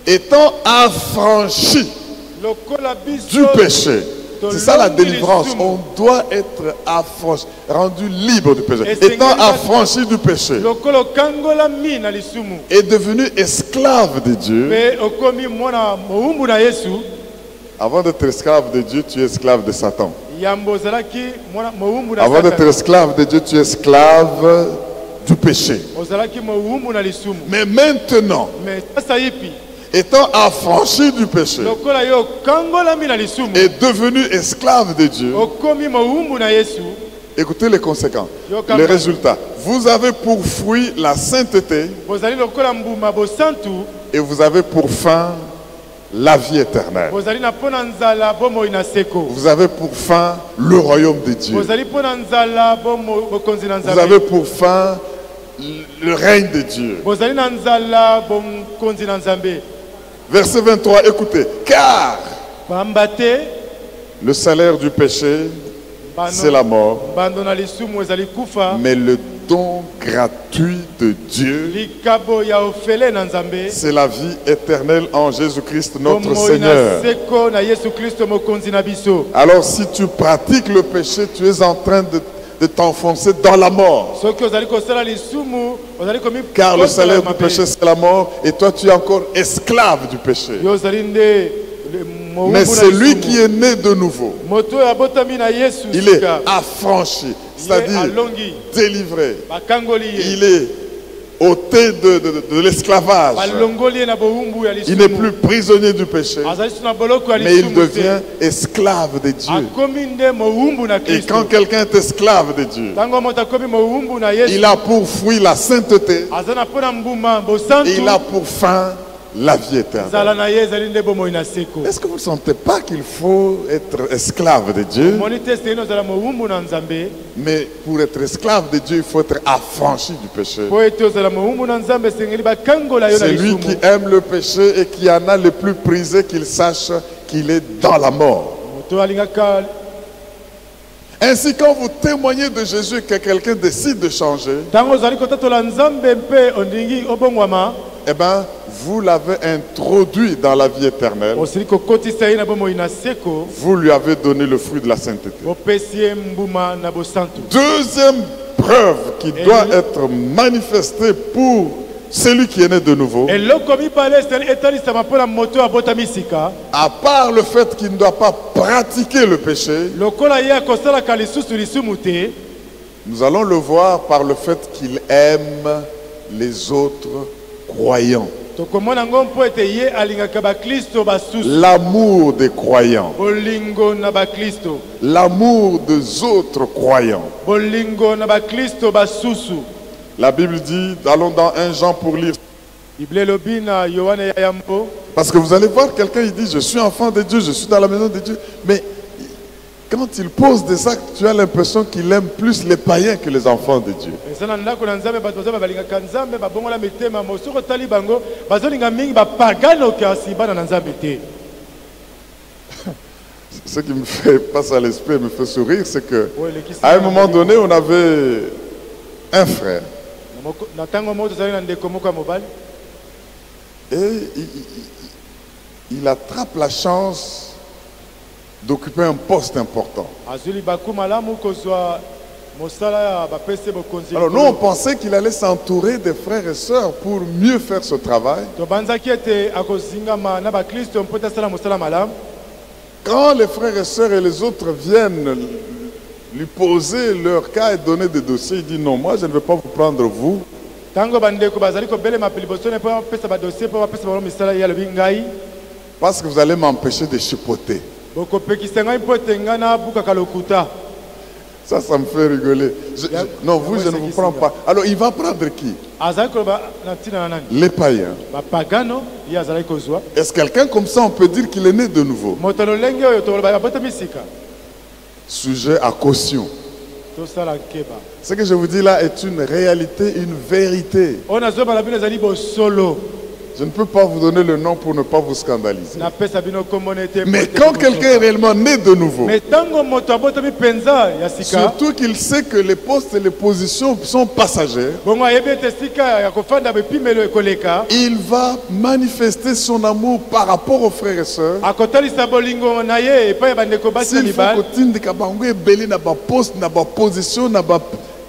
S1: étant affranchis du péché, c'est ça la délivrance. On doit être affranchi, rendu libre du péché. Étant affranchi du péché et devenu esclave de Dieu. Avant d'être esclave de Dieu, tu es esclave de Satan. Avant d'être esclave de Dieu, tu es esclave du péché. Mais maintenant, étant affranchi du péché et devenu esclave de Dieu, écoutez les conséquences, les résultats. Vous avez pour fruit la sainteté et vous avez pour fin la vie éternelle. Vous avez pour fin le royaume de Dieu. Vous avez pour fin le règne de Dieu. Verset 23, écoutez. Car le salaire du péché, c'est la mort. Mais le don gratuit de Dieu, c'est la vie éternelle en Jésus-Christ notre Seigneur. Alors si tu pratiques le péché, tu es en train de t'enfoncer dans la mort. Car le salaire du péché, c'est la mort. Et toi, tu es encore esclave du péché. Mais celui qui est né de nouveau, il est affranchi, c'est-à-dire délivré. Il est ôté de l'esclavage. Il n'est plus prisonnier du péché, mais il devient esclave de Dieu. Et quand quelqu'un est esclave de Dieu, il a pour fruit la sainteté et il a pour fin la vie éternelle. Est-ce que vous ne sentez pas qu'il faut être esclave de Dieu? Mais pour être esclave de Dieu, il faut être affranchi du péché. C'est lui qui aime le péché et qui en a le plus prisé, qu'il sache qu'il est dans la mort. Ainsi, quand vous témoignez de Jésus et que quelqu'un décide de changer, eh ben, vous l'avez introduit dans la vie éternelle.
S2: osili kokotisa ye na bomoi na seko
S1: Vous lui avez donné le fruit de la sainteté.
S2: opesi ye mbuma na bosantu.
S1: Deuxième preuve qui doit être manifestée pour celui qui est né de nouveau,
S2: eloko mibale ezali etalisama mpona moto abotami sika
S1: à part le fait qu'il ne doit pas pratiquer le péché,
S2: lokola ye akosalaka lisusu lisumu te,
S1: nous allons le voir par le fait qu'il aime les autres croyants.
S2: tokomona yango mpo ete ye alingaka baklisto basusu,
S1: L'amour des croyants,
S2: bolingo na baklisto,
S1: l'amour des autres croyants.
S2: bolingo na baklisto basusu.
S1: La Bible dit, allons dans 1 Jean pour lire.
S2: Bible elobi na Yohane ya yambo,
S1: Parce que vous allez voir quelqu'un, il dit, je suis enfant de Dieu, je suis dans la maison de Dieu. Mais quand il pose des actes, tu as l'impression qu'il aime plus les païens que les enfants de Dieu.
S2: eza na ndako na nzambe bato bazaba balingaka nzambe babongola mitema mosuku otali bango bazolinga mingi bapagano kasi bana na nzambe te.
S1: Ce qui me fait passer à l'esprit, me fait sourire, c'est que à un moment donné, on avait un frère.
S2: na ntango moko tozali na ndeko moko ya mobali
S1: Et il attrape la chance d'occuper un poste important.
S2: azwi libaku malamu kozwa mosala ya bapesi bokonzi.
S1: Alors nous, on pensait qu'il allait s'entourer des frères et sœurs pour mieux faire ce travail.
S2: tobanzaki ete akozingama na baklisto mpo te asala mosala malamu.
S1: Quand les frères et sœurs et les autres viennent lui poser leur cas et donner des dossiers, il dit non, moi je ne vais pas vous prendre vous.
S2: Ntango bandeko bazali kobelema liboso ne mpo bapesa badossier mpo bapesa bango misala ye alobi ngai
S1: Parce que vous allez m'empêcher de chipoter.
S2: bokopekisa ngai mpo ete ngai nabukaka lokuta.
S1: Ça me fait rigoler. Non, vous, je ne vous prends pas. Alors, il va prendre qui?
S2: azali koloba na ntina na nani
S1: Les païens.
S2: bapagano ye azalaki kozwa.
S1: Est-ce quelqu'un comme ça, on peut dire qu'il est né de nouveau?
S2: moto lolenge oyo toloba abotami sika
S1: Sujet à caution.
S2: tosala nkeba.
S1: Ce que je vous dis là est une réalité, une vérité.
S2: oyo nazobala bino ezali bosolo.
S1: Je ne peux pas vous donner le nom pour ne pas vous scandaliser.
S2: napesa bino kombo na ete
S1: Mais quand quelqu'un est réellement né de nouveau,
S2: mais ntango moto abotami mpenza ya sika
S1: surtout qu'il sait que les postes et les positions sont passagères,
S2: bongo ayebi ete sika ya kofanda bepimelo ekoleka
S1: il va manifester son amour par rapport aux frères et sœurs.
S2: akotalisa bolingo na ye epai ya bandeko basi na
S1: S'il faut
S2: mibali.
S1: kotindika bango ebele na ba poste, na ba position, na ba,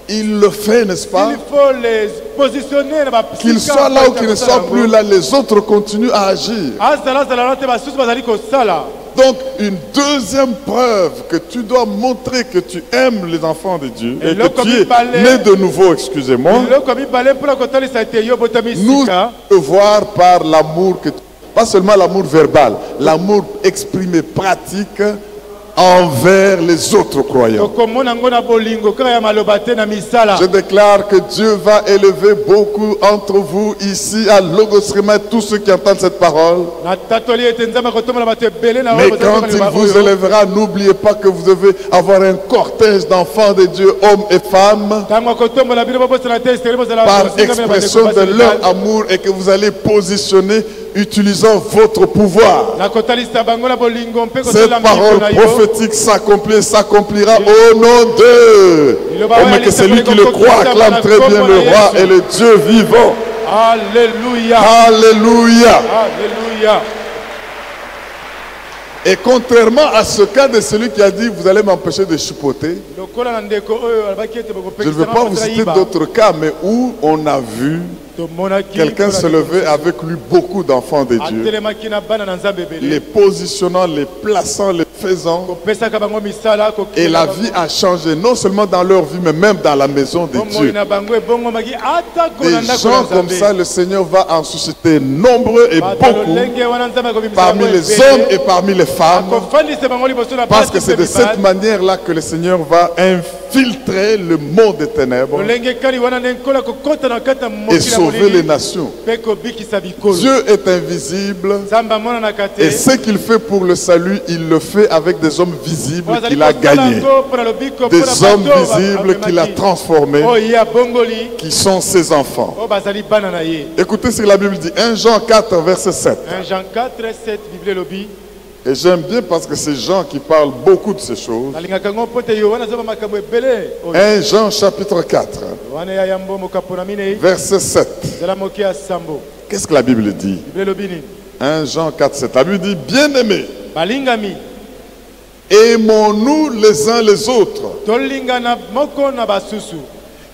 S1: il le fait, n'est-ce pas?
S2: Il faut les positionner na ba
S1: Qu'il soit là ou qu'il ne soit plus là, les autres continuent à agir.
S2: azala te basusu bazali kosala.
S1: Donc, une deuxième preuve que tu dois montrer que tu aimes les enfants de Dieu et que tu es né de nouveau, excusez-moi,
S2: eloko ya mibale mpona kotalisa ete yo botami
S1: nous
S2: sika
S1: devons voir par l'amour que tu... Pas seulement l'amour verbal, l'amour exprimé, pratique envers les autres croyants.
S2: tokomona yango na bolingo kaka ya maloba te na misala.
S1: Je déclare que Dieu va élever beaucoup entre vous ici à Logos Rema, tous ceux qui entendent cette parole.
S2: natatoli ete nzambe akotombola bato ebele na
S1: Mais
S2: oyo
S1: quand
S2: bazali
S1: il
S2: koloba
S1: vous
S2: oyo.
S1: élèvera, n'oubliez pas que vous devez avoir un cortège d'enfants de Dieu, hommes et femmes,
S2: ntango akotombola bino bobosana te esengeli bozala
S1: par
S2: kosinga bino bandeko
S1: expression
S2: basi
S1: de
S2: na
S1: leur
S2: mibali.
S1: amour et que vous allez positionner utilisant votre pouvoir.
S2: nakotalisa bango na bolingo mpe
S1: Cette
S2: kosalela
S1: parole
S2: mibeko na yo.
S1: prophétique s'accomplit et s'accomplira au nom d'eux. Oh, mais que celui qui le croit acclame très bien le roi et le Dieu vivant.
S2: Alléluia.
S1: Alléluia.
S2: Alléluia.
S1: Et contrairement à ce cas de celui qui a dit vous allez m'empêcher de chipoter,
S2: lokola na ndeko oyo alobaki ete
S1: je ne vais pas vous citer d'autres cas, mais où on a vu quelqu'un se lever avec lui beaucoup d'enfants de Dieu,
S2: atelemaki na bana na nzambe ebele
S1: les positionnant, les plaçant, les faisant,
S2: kopesaka bango misala
S1: et la vie a changé, non seulement dans leur vie, mais même dans la maison de
S2: bomoi
S1: Dieu.
S2: na bango ebongomaki atako na
S1: Des
S2: ndako
S1: gens
S2: na
S1: comme ça,
S2: nzambe.
S1: le Seigneur va en susciter nombreux et
S2: Bato
S1: beaucoup
S2: lolenge wana nzambe akobimisa
S1: parmi
S2: bango
S1: les
S2: ebele.
S1: hommes et parmi les femmes,
S2: akofandisa bango liboso na
S1: parce que
S2: basi
S1: c'est
S2: mpe
S1: de cette
S2: mibali.
S1: manière-là que le Seigneur va infiltrer le monde des ténèbres
S2: lolenge kani wana nde nkola kokota na kati ya
S1: et
S2: mokili ya
S1: sauver les
S2: molili
S1: nations.
S2: mpe kobikisa bikolo.
S1: Dieu est invisible
S2: nzambe amonanaka te
S1: et ce qu'il fait pour le salut, il le fait avec des hommes visibles
S2: Oyo azali
S1: qu'il a
S2: kosala
S1: gagnés,
S2: yango mpona lobiko,
S1: des
S2: mpona
S1: hommes
S2: bato
S1: visibles qu'il a
S2: amemaki.
S1: transformés,
S2: oyo ye abongoli
S1: qui sont ses enfants.
S2: oyo bazali bana na ye.
S1: Écoutez ce que la Bible dit, 1 Jean 4, verset 7.
S2: 1 Jean 4, 7, Bible elobi.
S1: Et j'aime bien parce que c'est Jean qui parle beaucoup de ces choses.
S2: nalingaka ngo mpo te yohana azoba makambo ebele oyo.
S1: 1 Jean chapitre 4,
S2: yohana ya yambo mokapo na minei
S1: verset 7.
S2: zala moke ya sambo.
S1: Qu'est-ce que la Bible dit? 1 Jean 4, 7. La Bible dit, bien-aimés,
S2: balingami,
S1: aimons-nous les uns les autres,
S2: tolingana moko na basusu,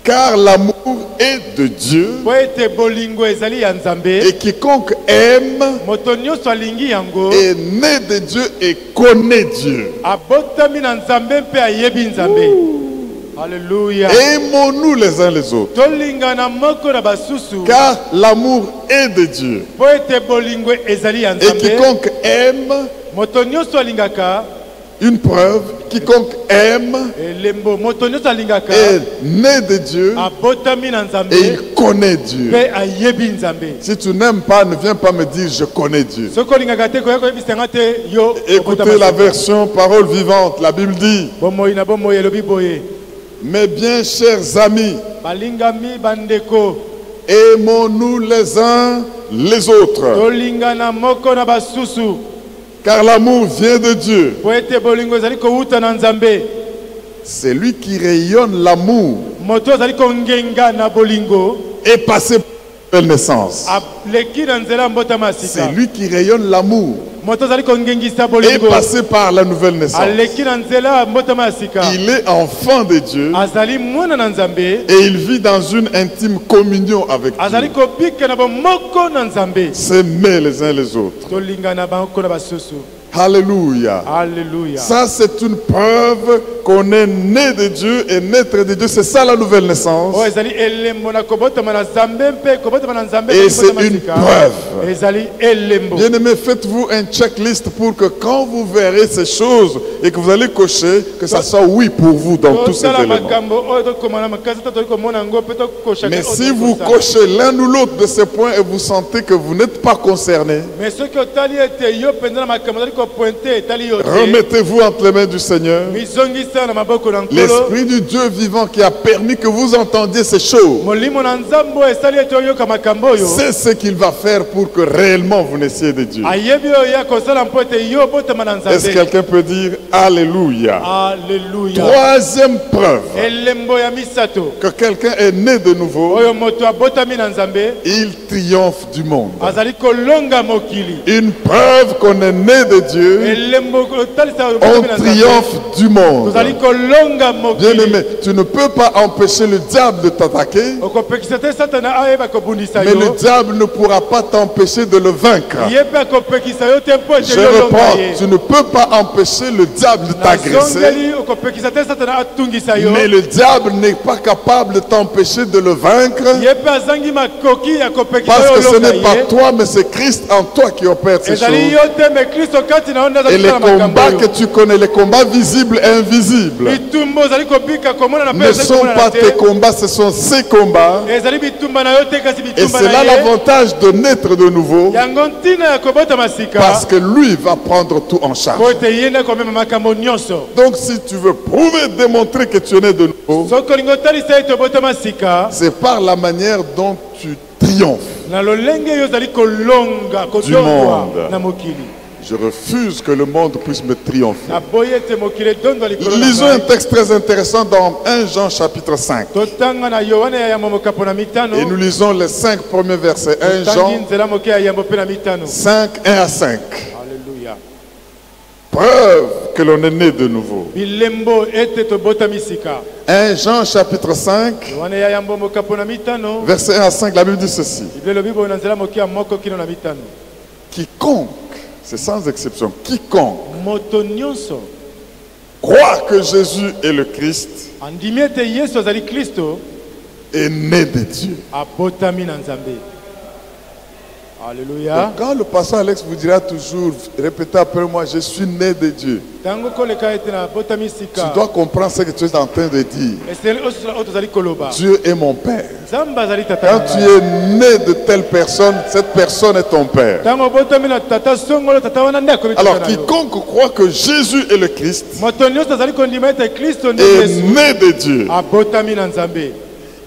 S1: car l'amour est de Dieu,
S2: po ete bolingo ezali ya Nzambe,
S1: et quiconque aime
S2: moto nyonso alingi yango
S1: est né de Dieu et connaît Dieu.
S2: abotami na Nzambe mpe ayebi Nzambe. Alléluia.
S1: Aimons-nous les uns les autres,
S2: tolingana moko na basusu,
S1: car l'amour est de Dieu,
S2: po ete bolingo ezali ya
S1: et
S2: Nzambe.
S1: quiconque aime,
S2: Moto nyonso alingaka,
S1: une preuve, quiconque aime
S2: elembo moto nyonso alingaka
S1: est né de Dieu
S2: abotami na Nzambe
S1: et il connaît Dieu.
S2: mpe ayebi Nzambe.
S1: Si tu n'aimes pas, ne viens pas me dire je connais Dieu.
S2: Soko olingaka te koya koyebisanga te yo.
S1: Écoutez la version parole vivante. La Bible dit,
S2: bomoi na bomoi elobi boye,
S1: mes bien chers amis,
S2: balingami bandeko,
S1: aimons-nous les uns les autres,
S2: tolingana moko na basusu,
S1: car l'amour vient de Dieu.
S2: po ete bolingo ezali kowuta na Nzambe.
S1: C'est lui qui rayonne l'amour
S2: Moto azali kongenga na bolingo
S1: est passé par la naissance.
S2: aleki na nzela mbotama sika.
S1: C'est lui qui rayonne l'amour
S2: Moto azali kongengisa
S1: est
S2: bolingo
S1: passé par la nouvelle naissance.
S2: aleki na nzela mbotama sika.
S1: Il est enfant de Dieu
S2: Azali mwana na Nzambe,
S1: et il vit dans une intime communion avec
S2: azali
S1: Dieu.
S2: kobika na bomoko na Nzambe,
S1: S'aimer les uns les autres.
S2: tolingana bango na basusu.
S1: Alléluia.
S2: Alléluia.
S1: Ça, c'est une preuve qu'on est né de Dieu et naître de Dieu. C'est ça la nouvelle naissance.
S2: Oh, ezali elembo na kobotama na Nzambe mpe kobotama na Nzambe
S1: Et
S2: mpe
S1: c'est
S2: kobotama
S1: une
S2: sika.
S1: preuve.
S2: Ezali elembo.
S1: Bien-aimés, faites-vous un checklist pour que quand vous verrez ces choses et que vous allez cocher, que ça soit oui pour vous dans tous ces
S2: Tosala
S1: éléments.
S2: makambo oyo tokoma na makasi to tokomona yango mpe tokoshaka
S1: Mais
S2: oyo
S1: si vous
S2: tokosala.
S1: cochez l'un ou l'autre de ces points et vous sentez que vous n'êtes pas concerné,
S2: Mais soki otali ete yo mpenza na makambo ozali kopointe etali yo te,
S1: remettez-vous entre les mains du Seigneur.
S2: mizongisa na maboko na nkolo.
S1: L'Esprit du Dieu vivant qui a permis que vous entendiez ces choses,
S2: Molimo na Nzambe oyo esali ete oyoka makambo oyo.
S1: c'est ce qu'il va faire pour que réellement vous naissiez de Dieu.
S2: Ayebi oyo ya kosala mpo ete yo obotama na
S1: Est-ce que
S2: Nzambe.
S1: quelqu'un peut dire Alléluia?
S2: Alléluia.
S1: Troisième preuve
S2: Elembo ya misato
S1: que quelqu'un est né de nouveau,
S2: oyo moto abotami na Nzambe
S1: il triomphe du monde.
S2: azali kolonga mokili.
S1: Une preuve qu'on est né de Dieu,
S2: Elembo kotalisa oyo
S1: on
S2: obotami na Nzambe
S1: triomphe du monde.
S2: tozali kolonga mokili.
S1: Bien-aimé, tu ne peux pas empêcher le diable de t'attaquer,
S2: Okopekisa te Satana ayeba kobundisa
S1: mais le
S2: yo.
S1: diable ne pourra pas t'empêcher de le vaincre.
S2: Ye mpe akopekisa yo te mpo ete
S1: Je
S2: yo olonga
S1: reprends,
S2: ye.
S1: tu ne peux pas empêcher le diable de t'agresser,
S2: Nazongeli okopekisa te Satana atungisa yo.
S1: mais le diable n'est pas capable de t'empêcher de le vaincre,
S2: Ye mpe azangi makoki ya kopekisa
S1: parce
S2: yo
S1: que ce
S2: olonga
S1: n'est pas
S2: ye.
S1: toi, mais c'est Christ en toi qui opère ces
S2: Ezali
S1: choses.
S2: yo te me Kristo kati na yo nde
S1: Et
S2: azali
S1: les
S2: kosala makambo
S1: combats que
S2: oyo.
S1: tu connais, les combats visibles et invisibles,
S2: Bitumba ozali kobika komona na mpe
S1: ne
S2: ezali
S1: sont
S2: komona
S1: pas
S2: na
S1: tes
S2: te.
S1: combats, ce sont ses combats.
S2: Ezali bitumba na yo te kasi
S1: Et
S2: bitumba
S1: c'est
S2: na
S1: là
S2: ye.
S1: l'avantage de naître de nouveau,
S2: Yango ntina ya kobotama sika
S1: parce que lui va prendre tout en charge.
S2: po ete ye nde komema makambo nyonso.
S1: Donc si tu veux prouver, démontrer que tu es né de nouveau,
S2: Soki olingi otalisa ete obotama sika
S1: c'est par la manière dont tu triomphes.
S2: na lolenge yo ozali kolonga kodongwa
S1: monde.
S2: na mokili.
S1: Je refuse que le monde puisse me triompher.
S2: Naboyi ete mokili edondwa likolo na
S1: Lisons un
S2: ngai.
S1: texte très intéressant dans 1 Jean chapitre 5.
S2: Totanga na Yohane ya yambo mokapo na mitano.
S1: Et nous lisons les 5 premiers versets. 1
S2: Tangi
S1: Jean
S2: nzela moke ya yambo pe na mitano.
S1: 5, 1 à 5.
S2: Alléluia.
S1: Preuve que l'on est né de nouveau.
S2: Bilembo ete tobotami sika.
S1: 1 Jean chapitre 5,
S2: Yohane ya yambo mokapo na mitano.
S1: verset 1 à 5, la Bible dit ceci.
S2: Bibelo bibo na nzela moke ya moko kino na mitano.
S1: Quiconque, c'est sans exception, quiconque
S2: Moto nyonso
S1: croit que Jésus est le Christ
S2: andimi ete Yesu azali Kristo
S1: est né de Dieu.
S2: abotami na Nzambe. Alléluia.
S1: Donc, quand le pasteur Alex vous dira toujours, répétez après moi, je suis né de Dieu,
S2: Tango koleka ete na botami
S1: tu
S2: sika.
S1: dois comprendre ce que tu es en train de dire.
S2: Eseli osula oto azali koloba.
S1: Dieu est mon Père.
S2: Nzambe azali tata.
S1: Quand
S2: na
S1: tu
S2: ngai.
S1: es né de telle personne, cette personne est ton Père.
S2: Tango botami na tata songolo tata wana nde akomi
S1: Alors,
S2: tata na yo.
S1: quiconque croit que Jésus est le Christ
S2: Moto nyonso azali kondima ete Kristo nde
S1: est
S2: Yesu
S1: né de Dieu.
S2: abotami na Nzambe.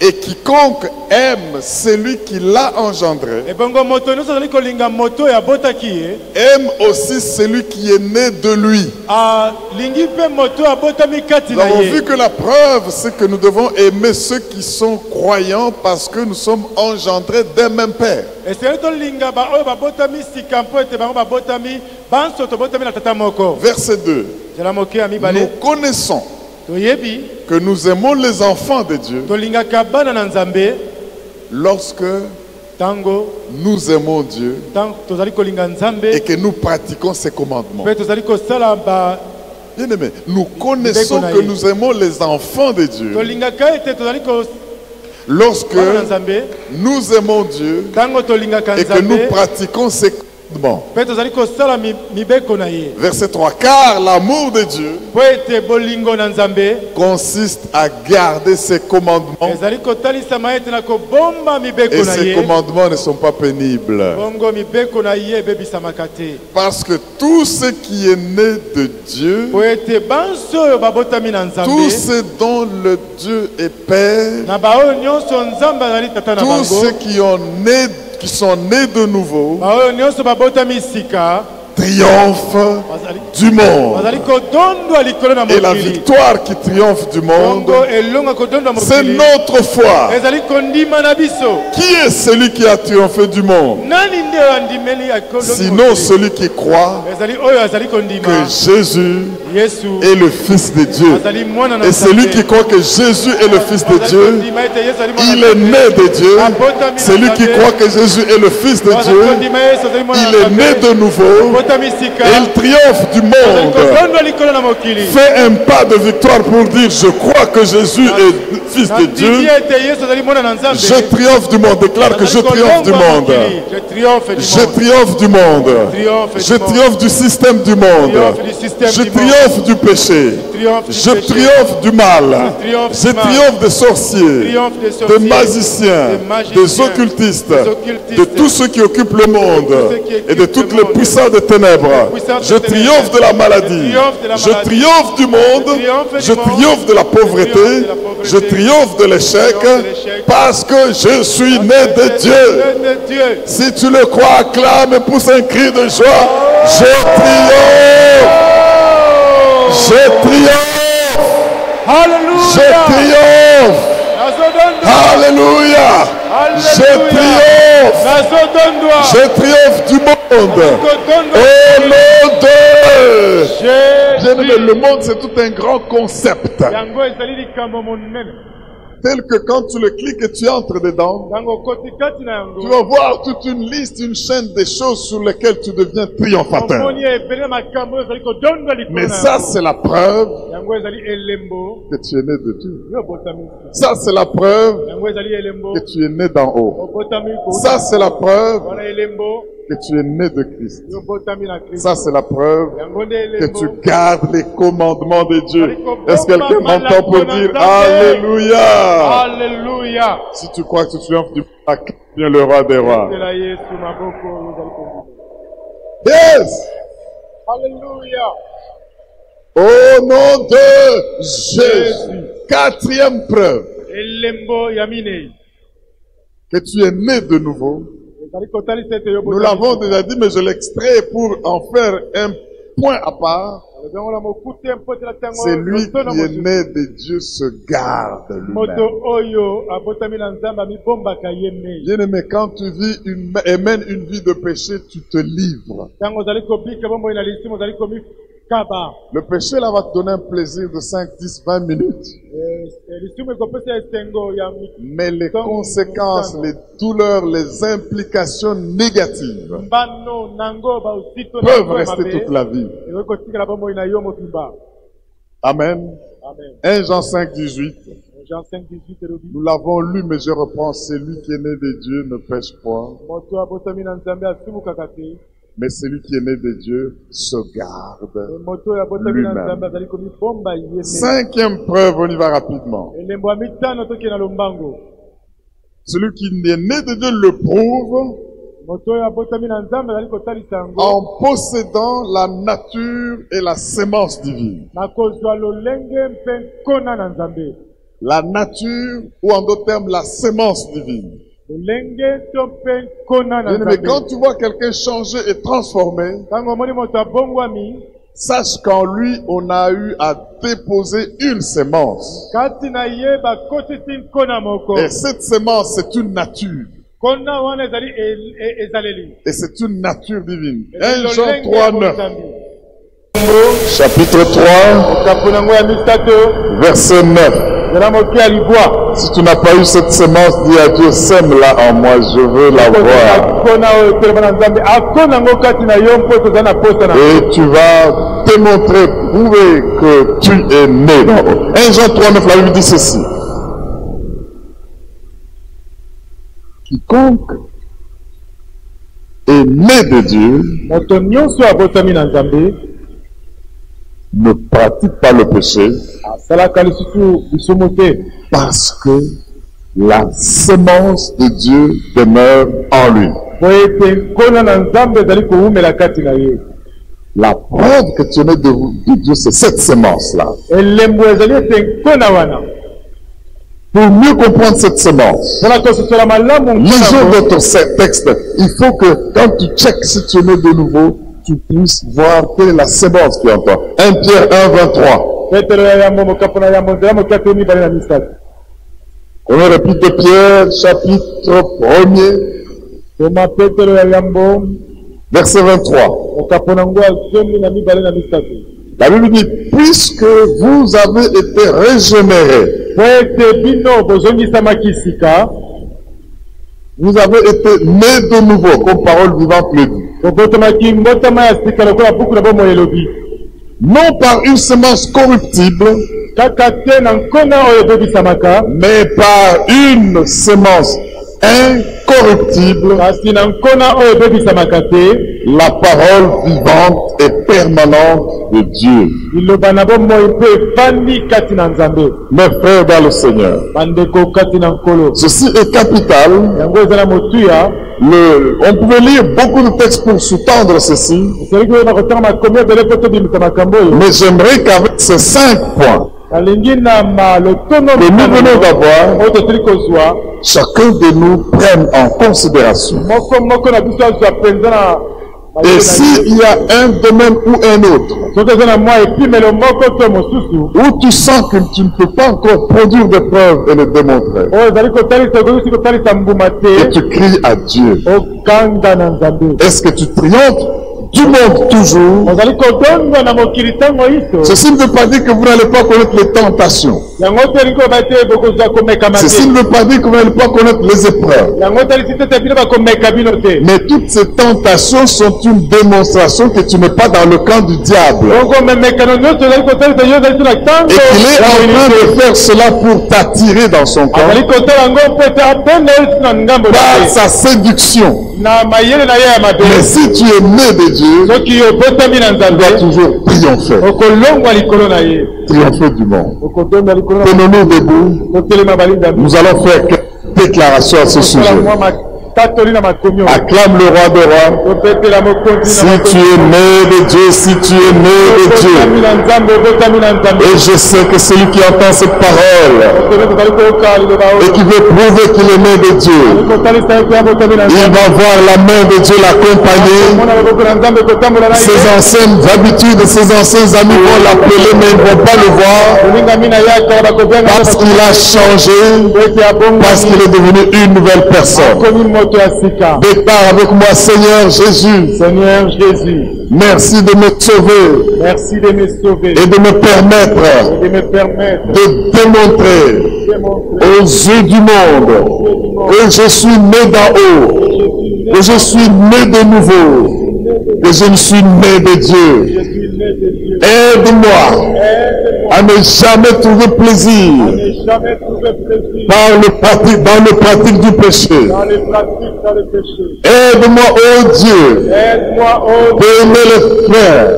S1: Et quiconque aime celui qui l'a engendré, aime aussi celui qui est né de lui. Nous avons vu que la preuve, c'est que nous devons aimer ceux qui sont croyants parce que nous sommes engendrés d'un même Père. Verset 2. Nous connaissons que nous aimons les enfants de Dieu lorsque nous aimons Dieu et que nous pratiquons ses commandements. Bien-aimés, nous connaissons que nous aimons les enfants de Dieu lorsque nous aimons Dieu et que nous pratiquons ses commandements. Verset 3. Car l'amour de Dieu consiste à garder ses commandements. Et ces commandements ne sont pas pénibles. Parce que tout ce qui est né de Dieu, tout ce dont le Dieu est Père, tous ceux qui sont nés de nouveau, triomphe du monde. Et la victoire qui triomphe du monde, c'est notre foi. Qui est celui qui a triomphé du monde? Sinon celui qui croit que Jésus est le Fils de Dieu. Et celui qui croit que Jésus est le Fils de Dieu, il est né de Dieu. Celui qui croit que Jésus est le Fils de Dieu, il est né de nouveau. Et il triomphe du monde. Fais un pas de victoire pour dire: je crois que Jésus est Fils de Dieu. Je triomphe du monde. Déclare que je triomphe du monde. Je triomphe du monde. Je triomphe du système du monde. Je triomphe du péché. Je triomphe du mal. Je triomphe des sorciers, des magiciens, des occultistes, de tous ceux qui occupent le monde et de toutes les puissances des ténèbres. Je triomphe de la maladie. Je triomphe du monde. Je triomphe de la pauvreté. Je triomphe de l'échec parce que je suis né de Dieu. Si tu le crois, acclame et pousse un cri de joie. Je triomphe. Je triomphe. Je triomphe. Alléluia. Je triomphe. Je triomphe du monde. Au nom de le monde, c'est tout un grand concept. Tel que quand tu le cliques et tu entres dedans, tu vas voir toute une liste, une chaîne de choses sur lesquelles tu deviens triomphateur. Mais ça, c'est la preuve que tu es né de Dieu. Ça, c'est la preuve que tu es né d'en haut. Ça, c'est la preuve que tu es né de Christ. Ça, c'est la preuve que tu gardes les commandements de Dieu. Est-ce que quelqu'un m'entend pour dire Alléluia?
S2: Alléluia.
S1: Si tu crois que tu triomphes du monde, viens le roi des rois. Yes.
S2: Alléluia.
S1: Au nom de Jésus. Quatrième preuve que tu es né de nouveau. Nous l'avons déjà dit, mais je l'extrais pour en faire un point à part. C'est lui qui est né de Dieu se garde lui-même. Bien-aimé, quand tu vis et mènes une vie de péché, tu te livres. Le péché là va te donner un plaisir de 5, 10, 20 minutes. Mais les conséquences, les douleurs, les implications négatives peuvent rester toute la vie. Amen. 1 Jean 5, 18. Nous l'avons lu, mais je reprends. Celui qui est né de Dieu ne pêche point. Mais celui qui est né de Dieu se garde lui-même. Cinquième preuve, on y va rapidement. Celui qui est né de Dieu le prouve en possédant la nature et la sémence divine. la nature, ou en d'autres termes, la sémence divine. Mais quand tu vois quelqu'un changer et transformer, sache qu'en lui, on a eu à déposer une sémence. Et cette sémence, c'est une nature. Et c'est une nature divine. 1 Jean 3:9. Chapitre 3, verset 9. Si tu n'as pas eu cette sémence, dis à Dieu, sème-la en moi, je veux la voir. Et tu vas démontrer, prouver que tu es né d'en haut. 1 Jean 3:9, la Bible dit ceci. Quiconque est né de Dieu ne pratique pas le péché parce que la sémence de Dieu demeure en lui. La preuve que tu es né de Dieu, c'est cette sémence-là. Pour mieux comprendre cette sémence, lisons d'autres textes. Il faut que quand tu checkes si tu es né de nouveau, tu puisses voir quelle est la sémence qui est en toi. 1 Pierre 1:23. On répète de Pierre, chapitre 1er, verset 23. La Bible dit, puisque vous avez été régénérés, vous avez été nés de nouveau, comme parole vivante le dit. Non par une semence corruptible, mais par une semence incorruptible, la parole vivante et permanente de Dieu. Mes frères dans le Seigneur, ceci est capital. On pouvait lire beaucoup de textes pour sous-tendre ceci, mais j'aimerais qu'avec ces 5 points que nous venons d'avoir, chacun de nous prenne en considération. Et s'il y a un domaine ou un autre où tu sens que tu ne peux pas encore produire des preuves et les démontrer, et tu cries à Dieu, est-ce que tu triomphes du monde toujours? Ceci ne veut pas dire que vous n'allez pas connaître les tentations. Ceci ne veut pas dire que vous n'allez pas connaître les épreuves. Mais toutes ces tentations sont une démonstration que tu n'es pas dans le camp du diable. Et qu'il est en train de faire cela pour t'attirer dans son camp par sa séduction. Mais si tu es né de Dieu, tu dois toujours triompher. Triompher du monde. Tenons-nous debout. Nous allons faire quelques déclarations à ce sujet. Acclame le roi des rois. Si tu es né de Dieu, si tu es né de Dieu. Et je sais que celui qui entend cette parole et qui veut prouver qu'il est né de Dieu, il va voir la main de Dieu l'accompagner. Ses anciennes habitudes, ses anciens amis vont l'appeler, mais ils ne vont pas le voir. Parce qu'il a changé, parce qu'il est devenu une nouvelle personne. Déclare avec moi, Seigneur Jésus.
S2: Seigneur Jésus.
S1: Merci de me sauver.
S2: Merci de me sauver.
S1: Et de me permettre de démontrer aux yeux du monde que je suis né d'en haut, que je suis né de nouveau, que je ne suis né de Dieu. Aide-moi à ne jamais trouver plaisir dans le pratique du péché. Aide-moi, oh Dieu, d'aimer les frères.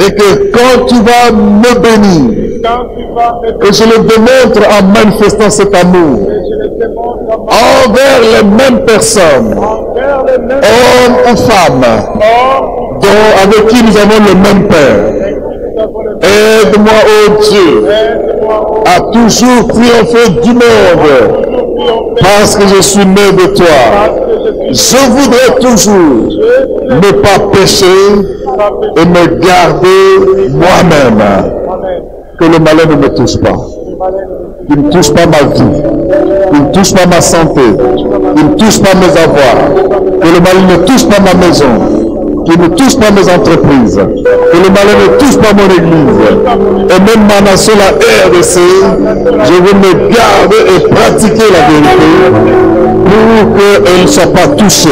S1: Et que quand tu vas me bénir, que je le démontre en manifestant cet amour envers les mêmes personnes, hommes ou femmes, avec qui nous avons le même Père. Aide-moi, oh Dieu, a toujours triomphé du monde parce que je suis né de toi. Je voudrais toujours ne pas pécher et me garder moi-même. Que le malheur ne me touche pas. Qu'il ne touche pas ma vie. Qu'il ne touche pas ma santé. Qu'il ne touche pas mes avoirs. Que le malheur ne touche pas ma maison. Qu'il ne touche pas mes entreprises. Que le malheur ne touche pas mon église. Et même ma nation, la RDC, je veux me garder et pratiquer la vérité pour qu'elle ne soit pas touchée.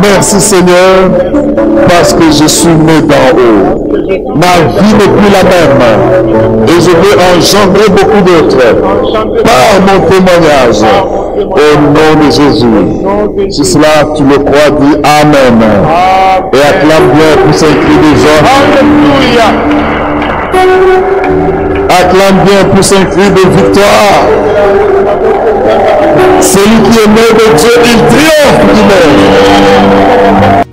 S1: Merci Seigneur, parce que je suis né d'en haut. Ma vie n'est plus la même. Et je veux engendrer beaucoup d'autres par mon témoignage. Au nom de Jésus. Si cela tu le crois, dis Amen. Et acclame bien pour ces cris de joie. Alléluia. Acclame bien pour ces cris de victoire. Celui qui est né de Dieu, il triomphe du monde.